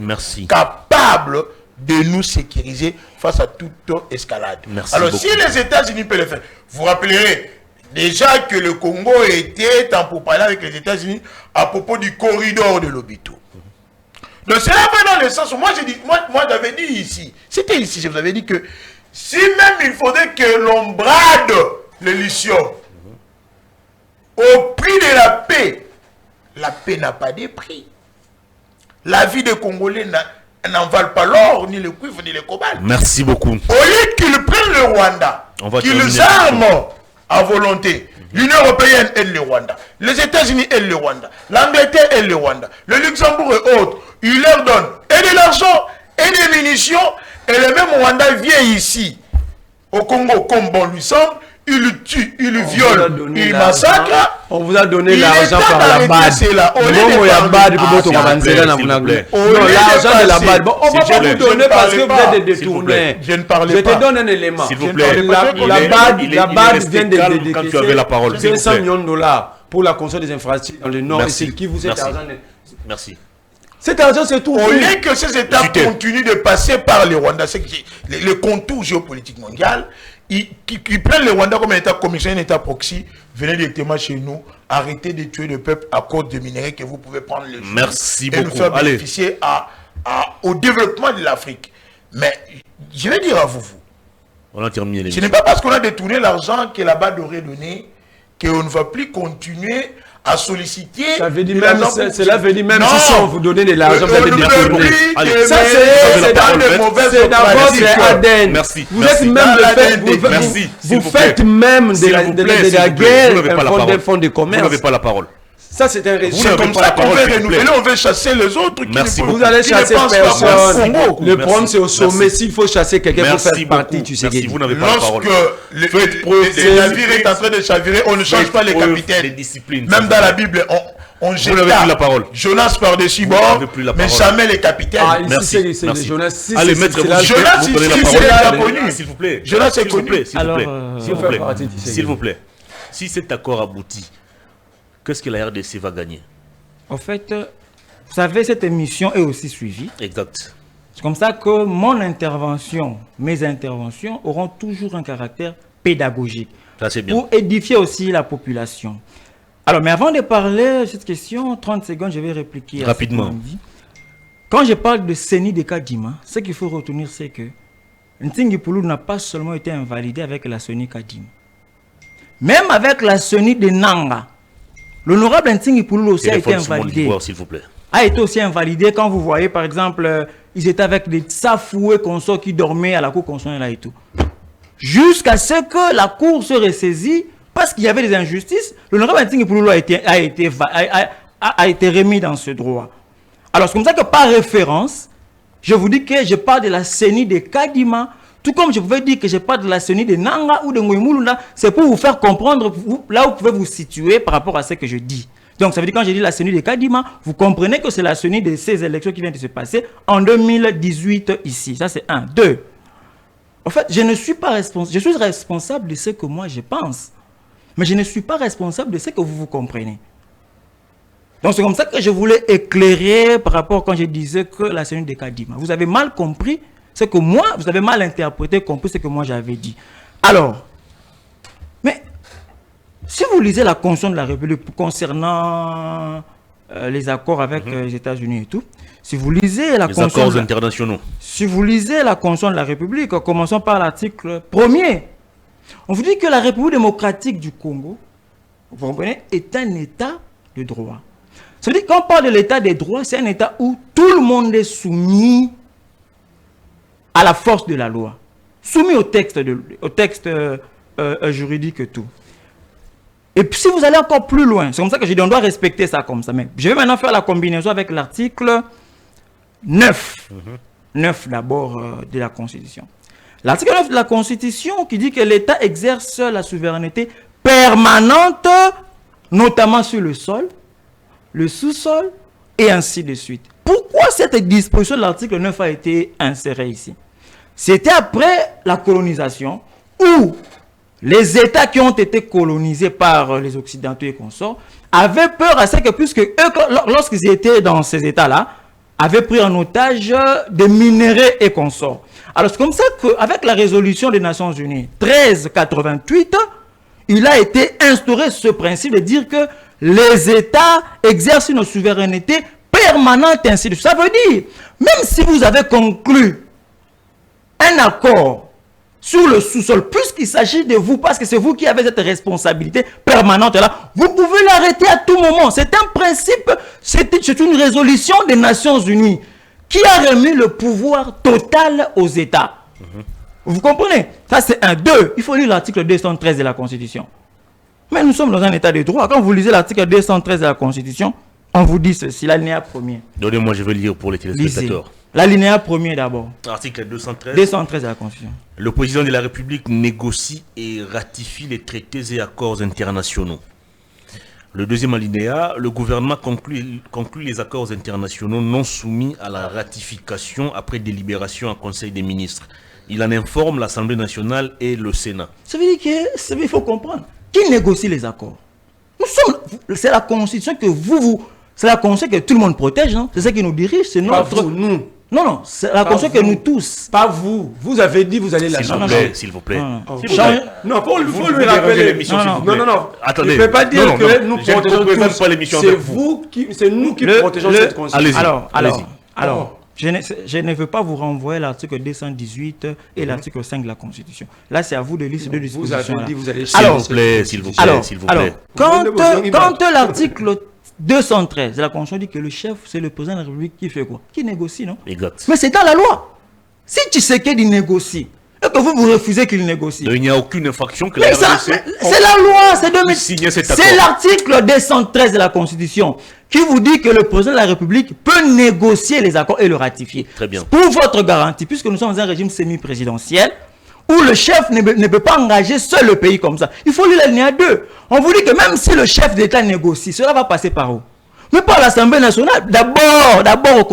capable de nous sécuriser face à toute escalade. Alors, si les États-Unis peuvent le faire, vous rappellerez déjà que le Congo était en pourparlers avec les États-Unis à propos du corridor de l'Obito. Donc, cela va dans le sens où moi j'avais dit ici, c'était ici, je vous avais dit que si même il faudrait que l'on brade le lithium au prix de la paix n'a pas de prix. La vie des Congolais n'en valent pas l'or, ni le cuivre, ni le cobalt. Merci beaucoup. Au lieu qu'ils prennent le Rwanda, qu'ils arment à volonté, l'Union européenne aide le Rwanda, les États-Unis aident le Rwanda, l'Angleterre aide le Rwanda, le Luxembourg et autres, ils leur donnent et de l'argent et des munitions, et le même Rwanda vient ici, au Congo, comme bon lui semble, il le tue, il le viole, il massacre. On vous a donné l'argent par la BAD. Non, l'argent de la BAD. On ne va pas vous donner parce que vous êtes des détournés. Je ne parlais pas. Je te donne un élément. S'il vous plaît. La BAD vient de quand tu avais la parole. 500 millions de dollars pour la construction des infrastructures dans le nord. Et c'est qui vous êtes argent. Merci. Cet argent, c'est tout. Au lieu que ces États continuent de passer par le Rwanda, c'est le contour géopolitique mondial, ils prennent le Rwanda comme un État commissionnaire, un État proxy, venez directement chez nous, arrêtez de tuer le peuple à cause de minerais que vous pouvez prendre le jour. Merci et beaucoup. Nous faire bénéficier au développement de l'Afrique. Mais je vais dire à vous, on a terminé ce n'est pas parce qu'on a détourné l'argent que la BAD aurait donné qu'on ne va plus continuer à solliciter. Cela veut dire même si on vous donnait de l'argent, vous allez détourner. Ça, c'est dans votre ADN. Merci. Vous êtes même vous faites même de la guerre un fonds de commerce. Vous n'avez pas la parole. Ça, c'est un régime. C'est comme ça qu'on veut renouveler, on veut chasser les autres. Vous allez chasser personne. Le problème, c'est au sommet. S'il faut chasser quelqu'un pour faire partie, tu sais que vous n'avez pas la parole. Lorsque le navire est en train de chavirer, on ne change pas les capitaines. Même dans la Bible, on jette la parole. Jonas par-dessus bord, mais jamais les capitaines. Merci. Jonas, allez, maître, Jonas, c'est connu. S'il vous plaît. Jonas, c'est connu. S'il vous plaît. Si cet accord aboutit, qu'est-ce que la RDC va gagner? En fait, vous savez, cette émission est aussi suivie. Exact. C'est comme ça que mes interventions auront toujours un caractère pédagogique. Ça, c'est bien. Pour édifier aussi la population. Alors, mais avant de parler de cette question, 30 secondes, je vais répliquer. Rapidement. Quand je parle de CENI de Kadima, ce qu'il faut retenir, c'est que Ntingi Pululu n'a pas seulement été invalidé avec la CENI Kadima. Même avec la CENI de Nanga, l'honorable Ntingi Pululu aussi a été invalidé. S'il vous plaît. A été aussi invalidé quand vous voyez, par exemple, ils étaient avec des Safoué consorts qui dormaient à la cour constitutionnelle et tout. Jusqu'à ce que la cour se ressaisit, parce qu'il y avait des injustices, l'honorable Ntingi Pululu a été remis dans ce droit. Alors c'est comme ça que par référence, je vous dis que je parle de la CENI de Kadima, tout comme je pouvais dire que je parle de la CENI de Nanga ou de Ngoïmoulunda, c'est pour vous faire comprendre là où vous pouvez vous situer par rapport à ce que je dis. Donc ça veut dire quand je dis la CENI de Kadima, vous comprenez que c'est la CENI de ces élections qui viennent de se passer en 2018 ici. Ça c'est 1. 2. En fait, je ne suis pas responsable. Je suis responsable de ce que moi je pense. Mais je ne suis pas responsable de ce que vous comprenez. Donc c'est comme ça que je voulais éclairer par rapport quand je disais que la CENI de Kadima. Vous avez mal compris ce que moi, vous avez mal interprété, compris ce que moi j'avais dit. Alors, mais si vous lisez la Constitution de la République concernant les accords avec les États-Unis et tout. Si vous lisez la Les Constitution, accords internationaux. si vous lisez la Constitution de la République, commençons par l'article 1er. On vous dit que la République démocratique du Congo, vous comprenez, est un État de droit. Ça veut dire qu'on parle de l'État des droits, c'est un État où tout le monde est soumis à la force de la loi, soumis au texte juridique et tout. Et puis si vous allez encore plus loin, c'est comme ça que j'ai dit on doit respecter ça comme ça. Mais je vais maintenant faire la combinaison avec l'article 9. 9 d'abord de la Constitution. L'article 9 de la Constitution qui dit que l'État exerce la souveraineté permanente, notamment sur le sol, le sous-sol et ainsi de suite. Pourquoi cette disposition de l'article 9 a été insérée ici? C'était après la colonisation où les États qui ont été colonisés par les Occidentaux et consorts avaient peur à ce que, puisque eux, lorsqu'ils étaient dans ces États-là, avaient pris en otage des minéraux et consorts. Alors c'est comme ça qu'avec la résolution des Nations Unies 1388, il a été instauré ce principe de dire que les États exercent une souveraineté permanente ainsi de suite. Ça veut dire, même si vous avez conclu un accord sur le sous-sol, puisqu'il s'agit de vous, parce que c'est vous qui avez cette responsabilité permanente là, vous pouvez l'arrêter à tout moment. C'est un principe, c'est une résolution des Nations Unies qui a remis le pouvoir total aux États. Vous comprenez? Ça c'est un. 2. Il faut lire l'article 213 de la Constitution. Mais nous sommes dans un état de droit. Quand vous lisez l'article 213 de la Constitution, on vous dit ceci, l'alinéa premier. Donnez-moi, je vais lire pour les téléspectateurs. Lisez. L'alinéa premier d'abord. Article 213. 213 de la Constitution. Le président de la République négocie et ratifie les traités et accords internationaux. Le deuxième alinéa, le gouvernement conclut les accords internationaux non soumis à la ratification après délibération en Conseil des ministres. Il en informe l'Assemblée nationale et le Sénat. Ça veut dire qu'il faut comprendre. Qui négocie les accords? C'est la Constitution que c'est la Constitution que tout le monde protège, non? C'est ça qui nous dirige, c'est notre... Pas vous, nous. Non, c'est la Constitution que nous tous. Pas vous. Vous avez dit vous allez la changer. S'il vous plaît. Non, faut lui rappeler. Non. Attendez. Je ne peux pas dire que nous protégeons tous. Pas l'émission C'est nous qui protégeons cette Constitution. Alors, je ne veux pas vous renvoyer l'article 218 et l'article 5 de la Constitution. Là, c'est à vous de lire ces deux dispositions. Vous avez dit vous allez changer. S'il vous plaît. Quand l'article 213 de la Constitution dit que le chef, c'est le président de la République qui fait quoi? Qui négocie, non? Exact. Mais c'est dans la loi. Si Tshisekedi négocie, et que vous refusez qu'il négocie. Il n'y a aucune infraction que la RDC... C'est la loi, c'est l'article 213 de la Constitution qui vous dit que le président de la République peut négocier les accords et le ratifier. Très bien. Pour votre garantie, puisque nous sommes dans un régime semi-présidentiel, où le chef ne peut pas engager seul le pays comme ça. Il faut lire l'alinéa 2. On vous dit que même si le chef d'État négocie, cela va passer par où? Mais par l'Assemblée nationale. D'abord au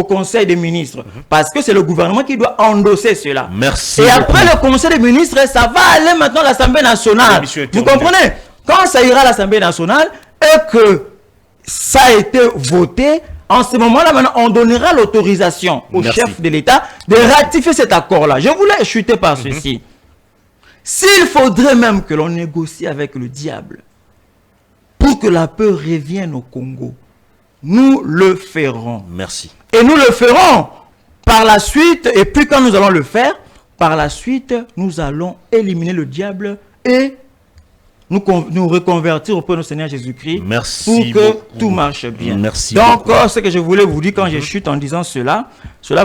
conseil des ministres. Parce que c'est le gouvernement qui doit endosser cela. Merci. Et après le Conseil des ministres, ça va aller maintenant à l'Assemblée nationale. Vous comprenez? Quand ça ira à l'Assemblée nationale et que ça a été voté, en ce moment-là, maintenant, on donnera l'autorisation au chef de l'État de ratifier cet accord-là. Je voulais chuter par ceci. S'il faudrait même que l'on négocie avec le diable pour que la paix revienne au Congo, nous le ferons. Merci. Et nous le ferons par la suite. Et puis quand nous allons le faire, par la suite, nous allons éliminer le diable et nous reconvertir auprès de notre Seigneur Jésus-Christ pour que tout marche bien. Merci. Donc, ce que je voulais vous dire quand je chute en disant cela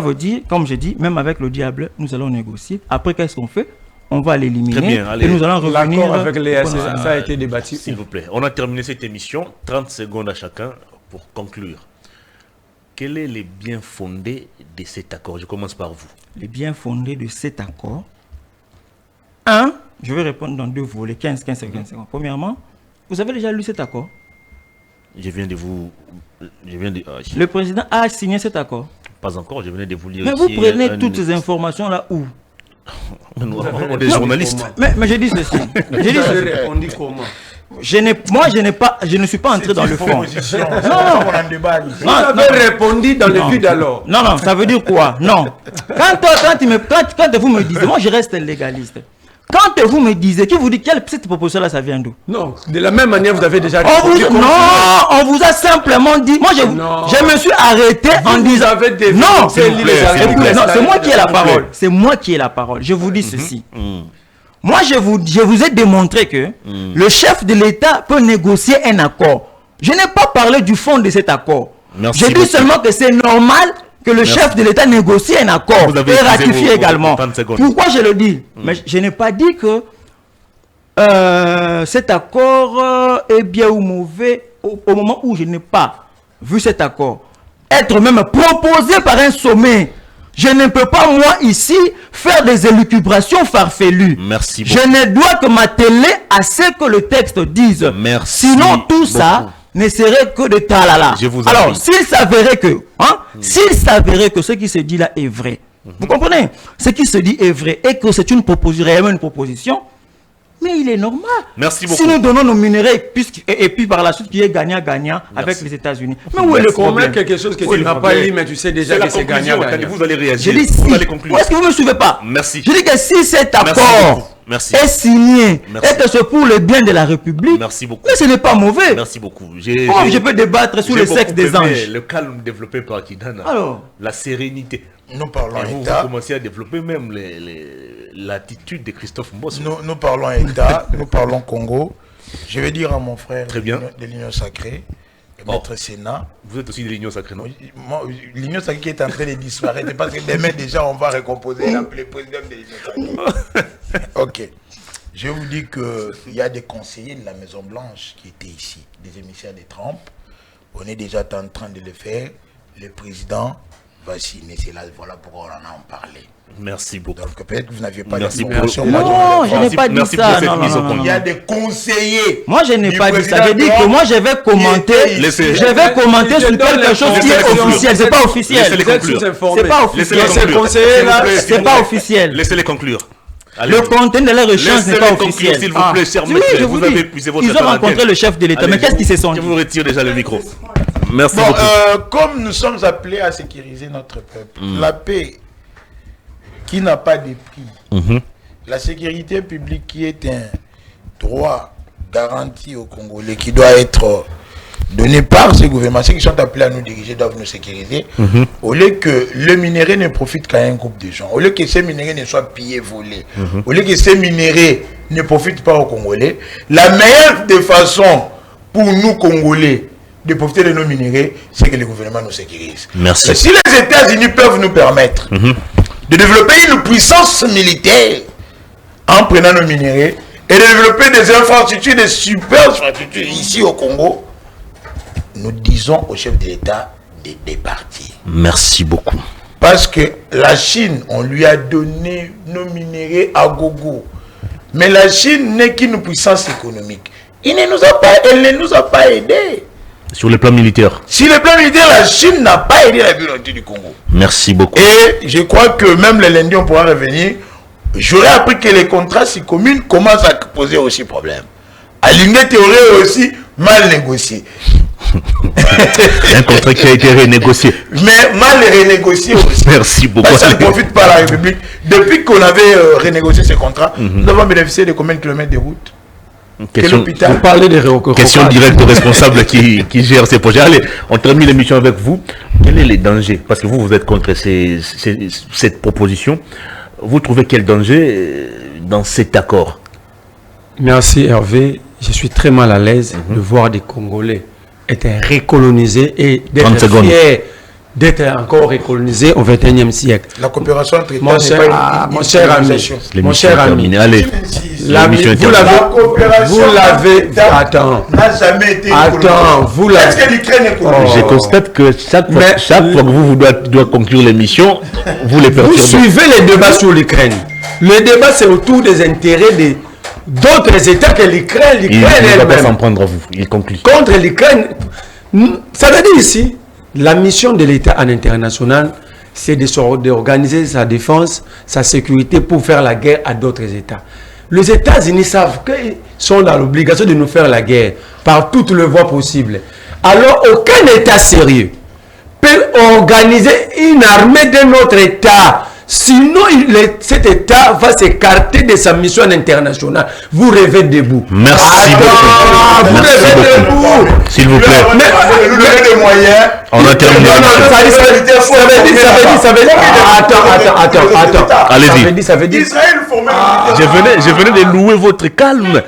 veut dire, comme je dis, même avec le diable, nous allons négocier. Après, qu'est-ce qu'on fait? On va l'éliminer et nous allons revenir... L'accord avec les ça a été débattu. S'il vous plaît, on a terminé cette émission. 30 secondes à chacun pour conclure. Quel est les bien fondés de cet accord? Je commence par vous. Les bien fondés de cet accord. 1. Je vais répondre dans deux volets, 15 secondes. Premièrement, vous avez déjà lu cet accord? Le président a signé cet accord? Pas encore, je venais de vous lire. Mais vous prenez toutes ces informations là où? On est journalistes. Mais je dis ceci. On dit comment? Je ne suis pas entré dans le fond. Vous avez répondu dans le vide alors. Non, ça veut dire quoi? Non. Quand vous me dites, moi je reste légaliste. Quand vous me disiez, qui vous dit quelle cette proposition-là, ça vient d'où? Non, de la même manière, vous avez déjà dit. On vous a simplement dit. Moi, je me suis arrêté en disant. Non, c'est moi qui ai la parole. C'est moi qui ai la parole. Je vous dis ceci. Moi, je vous ai démontré que le chef de l'État peut négocier un accord. Je n'ai pas parlé du fond de cet accord. Je dis seulement que c'est normal que le chef de l'État négocie un accord et ratifie également. Pourquoi je le dis? Mais je n'ai pas dit que cet accord est bien ou mauvais au moment où je n'ai pas vu cet accord être même proposé par un sommet. Je ne peux pas, moi, ici, faire des élucubrations farfelues. Merci beaucoup. Je ne dois que m'atteler à ce que le texte dise. Merci. Sinon, tout ça ne serait que de talala. Alors, s'il s'avérait que, ce qui se dit là est vrai, vous comprenez? Ce qui se dit est vrai et que c'est une proposition, réellement une proposition, mais il est normal. Merci beaucoup. Si nous donnons nos minerais et puis par la suite qui est gagnant-gagnant avec les États-Unis. Mais où est le problème? Quelque chose que tu n'as pas lu, mais tu sais déjà que c'est gagnant-gagnant. Vous allez réagir. Je dis vous allez conclure. Est-ce que vous ne me suivez pas? Merci. Je dis que si cet accord est signé et que c'est pour le bien de la République, mais ce n'est pas mauvais. Merci beaucoup. Comment je peux débattre sur le sexe des anges? Le calme développé par Kidana. Alors, la sérénité. Nous parlons et État. Vous commencez à développer même l'attitude de Christophe Mbosso. Nous parlons État, nous parlons Congo. Je vais dire à mon frère Très bien. de l'Union Sacrée, Maître Sénat. Vous êtes aussi de l'Union Sacrée, non? L'Union Sacrée qui est en train de disparaître, parce que demain déjà on va recomposer le président de l'Union Sacrée. Ok. Je vous dis qu'il y a des conseillers de la Maison Blanche qui étaient ici, des émissaires de Trump. On est déjà en train de le faire. Le président va signer, c'est là, voilà pourquoi on en a parlé. Merci beaucoup. Donc peut-être que vous n'aviez pas d'informations. Non, je n'ai pas dit ça. Il y a des conseillers. Moi, je n'ai pas dit ça. Je dis que moi, je vais commenter. Je vais commenter sur quelque chose qui est officiel. C'est pas officiel. C'est pas officiel. Ces conseillers-là, c'est pas officiel. Laissez-les conclure. Le contenu de leur échange n'est pas officiel. S'il vous plaît, cher maître, vous avez épuisé votre Ils ont rencontré le chef de l'État. Mais qu'est-ce qu'ils se sont dit? Je vous retire déjà le micro. Merci beaucoup. beaucoup. Comme nous sommes appelés à sécuriser notre peuple, la paix qui n'a pas de prix, la sécurité publique qui est un droit garanti aux Congolais, qui doit être donné par ces gouvernements, ceux qui sont appelés à nous diriger doivent nous sécuriser, au lieu que le minerai ne profite qu'à un groupe de gens, au lieu que ces minéraux ne soient pillés, volés, au lieu que ces minéraux ne profitent pas aux Congolais, la meilleure des façons pour nous Congolais de profiter de nos minéraux, c'est que le gouvernement nous sécurise. Merci. Et si les États-Unis peuvent nous permettre de développer une puissance militaire en prenant nos minéraux et de développer des infrastructures, des super infrastructures ici au Congo, nous disons au chef de l'État de départir. Merci beaucoup. Parce que la Chine, on lui a donné nos minéraux à gogo. Mais la Chine n'est qu'une puissance économique. Elle ne nous a pas aidés. Sur le plan militaire. Sur le plan militaire, la Chine n'a pas aidé la volonté du Congo. Merci beaucoup. Et je crois que même le lundi, on pourra revenir. J'aurais appris que les contrats si communes commencent à poser aussi problème. À l'unité aurait aussi mal négocié. Un contrat qui a été renégocié. Mais mal renégocié aussi. Merci beaucoup. Parce que ça ne profite pas à la République. Depuis qu'on avait renégocié ce contrat, nous avons bénéficié de combien de kilomètres de route? Question, vous parlez des question directe au responsable qui gère ces projets. Allez, on termine l'émission avec vous. Quel est les dangers? Parce que vous êtes contre cette proposition. Vous trouvez quel danger dans cet accord? Merci Hervé. Je suis très mal à l'aise de voir des Congolais être récolonisés et d'être fiers d'être encore récolonisés au XXIe siècle. La coopération entre mon cher ami, allez, vous l'avez, attends, vous l'avez. Je constate que chaque fois que vous doit conclure l'émission, vous les perturbez. Vous suivez les débats sur l'Ukraine. Le débat, c'est autour des intérêts d'autres États que l'Ukraine. Il ne va pas s'en prendre à vous, il conclut. Contre l'Ukraine, ça veut dire ici, la mission de l'État en international, c'est d'organiser sa défense, sa sécurité pour faire la guerre à d'autres États. Les États-Unis savent qu'ils sont dans l'obligation de nous faire la guerre par toutes les voies possibles. Alors, aucun État sérieux peut organiser une armée de notre État Sinon, cet État va s'écarter de sa mission internationale. Vous rêvez debout. Merci beaucoup. Vous Merci rêvez beaucoup. debout. S'il vous plaît. Vous avez des moyens. On a terminé. Ça veut dire. Attends. Allez-y. Ça veut dire. Israël formait Je venais de louer votre calme.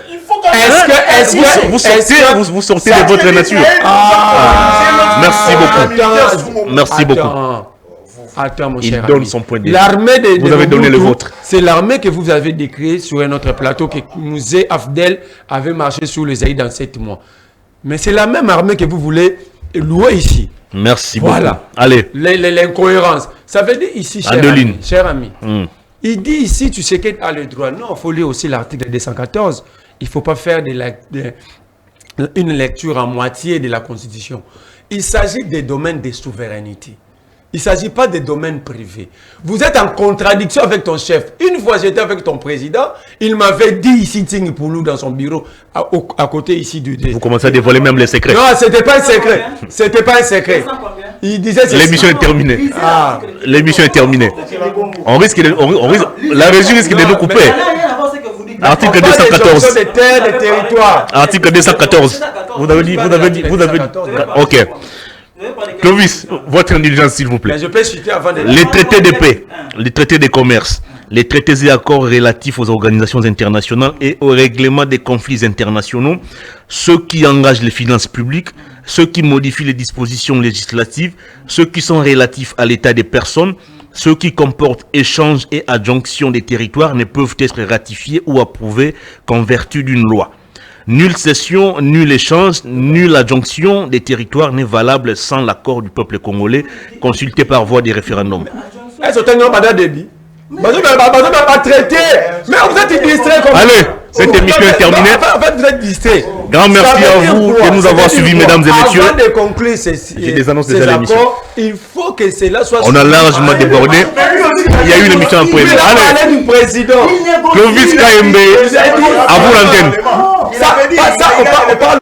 Vous sortez de votre nature. Merci beaucoup. Merci beaucoup. Attends, mon Il cher donne ami. son point de vue. L'armée de Vous avez donné le Mobutu, vôtre. C'est l'armée que vous avez décriée sur un autre plateau que Mouzé Afdel avait marché sous les Zaïd dans 7 mois. Mais c'est la même armée que vous voulez louer ici. Merci beaucoup. Voilà. Allez. L'incohérence. Ça veut dire ici, cher ami. Il dit ici, tu sais qu'il a le droit. Non, il faut lire aussi l'article 214. Il ne faut pas faire une lecture à moitié de la Constitution. Il s'agit des domaines de souveraineté. Il ne s'agit pas des domaines privés. Vous êtes en contradiction avec ton chef. Une fois, j'étais avec ton président. Il m'avait dit ici, Tsing Poulou, dans son bureau, à côté ici du... Vous commencez à dévoiler même les secrets. Non, ce n'était pas un secret. C'était pas un secret. Il disait... L'émission est terminée. L'émission est terminée. La régie risque de nous couper. Article 214. Article 214. Vous avez dit. Ok. Clovis, votre indulgence, s'il vous plaît. Mais je peux citer avant de... Les traités de paix, les traités de commerce, les traités et accords relatifs aux organisations internationales et au règlement des conflits internationaux, ceux qui engagent les finances publiques, ceux qui modifient les dispositions législatives, ceux qui sont relatifs à l'état des personnes, ceux qui comportent échange et adjonction des territoires ne peuvent être ratifiés ou approuvés qu'en vertu d'une loi. Nulle cession, nul échange, nulle adjonction des territoires n'est valable sans l'accord du peuple congolais consulté par voie de référendum. Allez, cette émission est terminée. Grand merci à vous de nous avoir suivis, mesdames et messieurs. Avant de conclure J'ai des annonces déjà à l'émission. Il faut que cela soit... On a largement débordé. Il y a eu une émission en prévu. Allez, du président. Clovis KMB, à vous l'antenne. Ça, on parle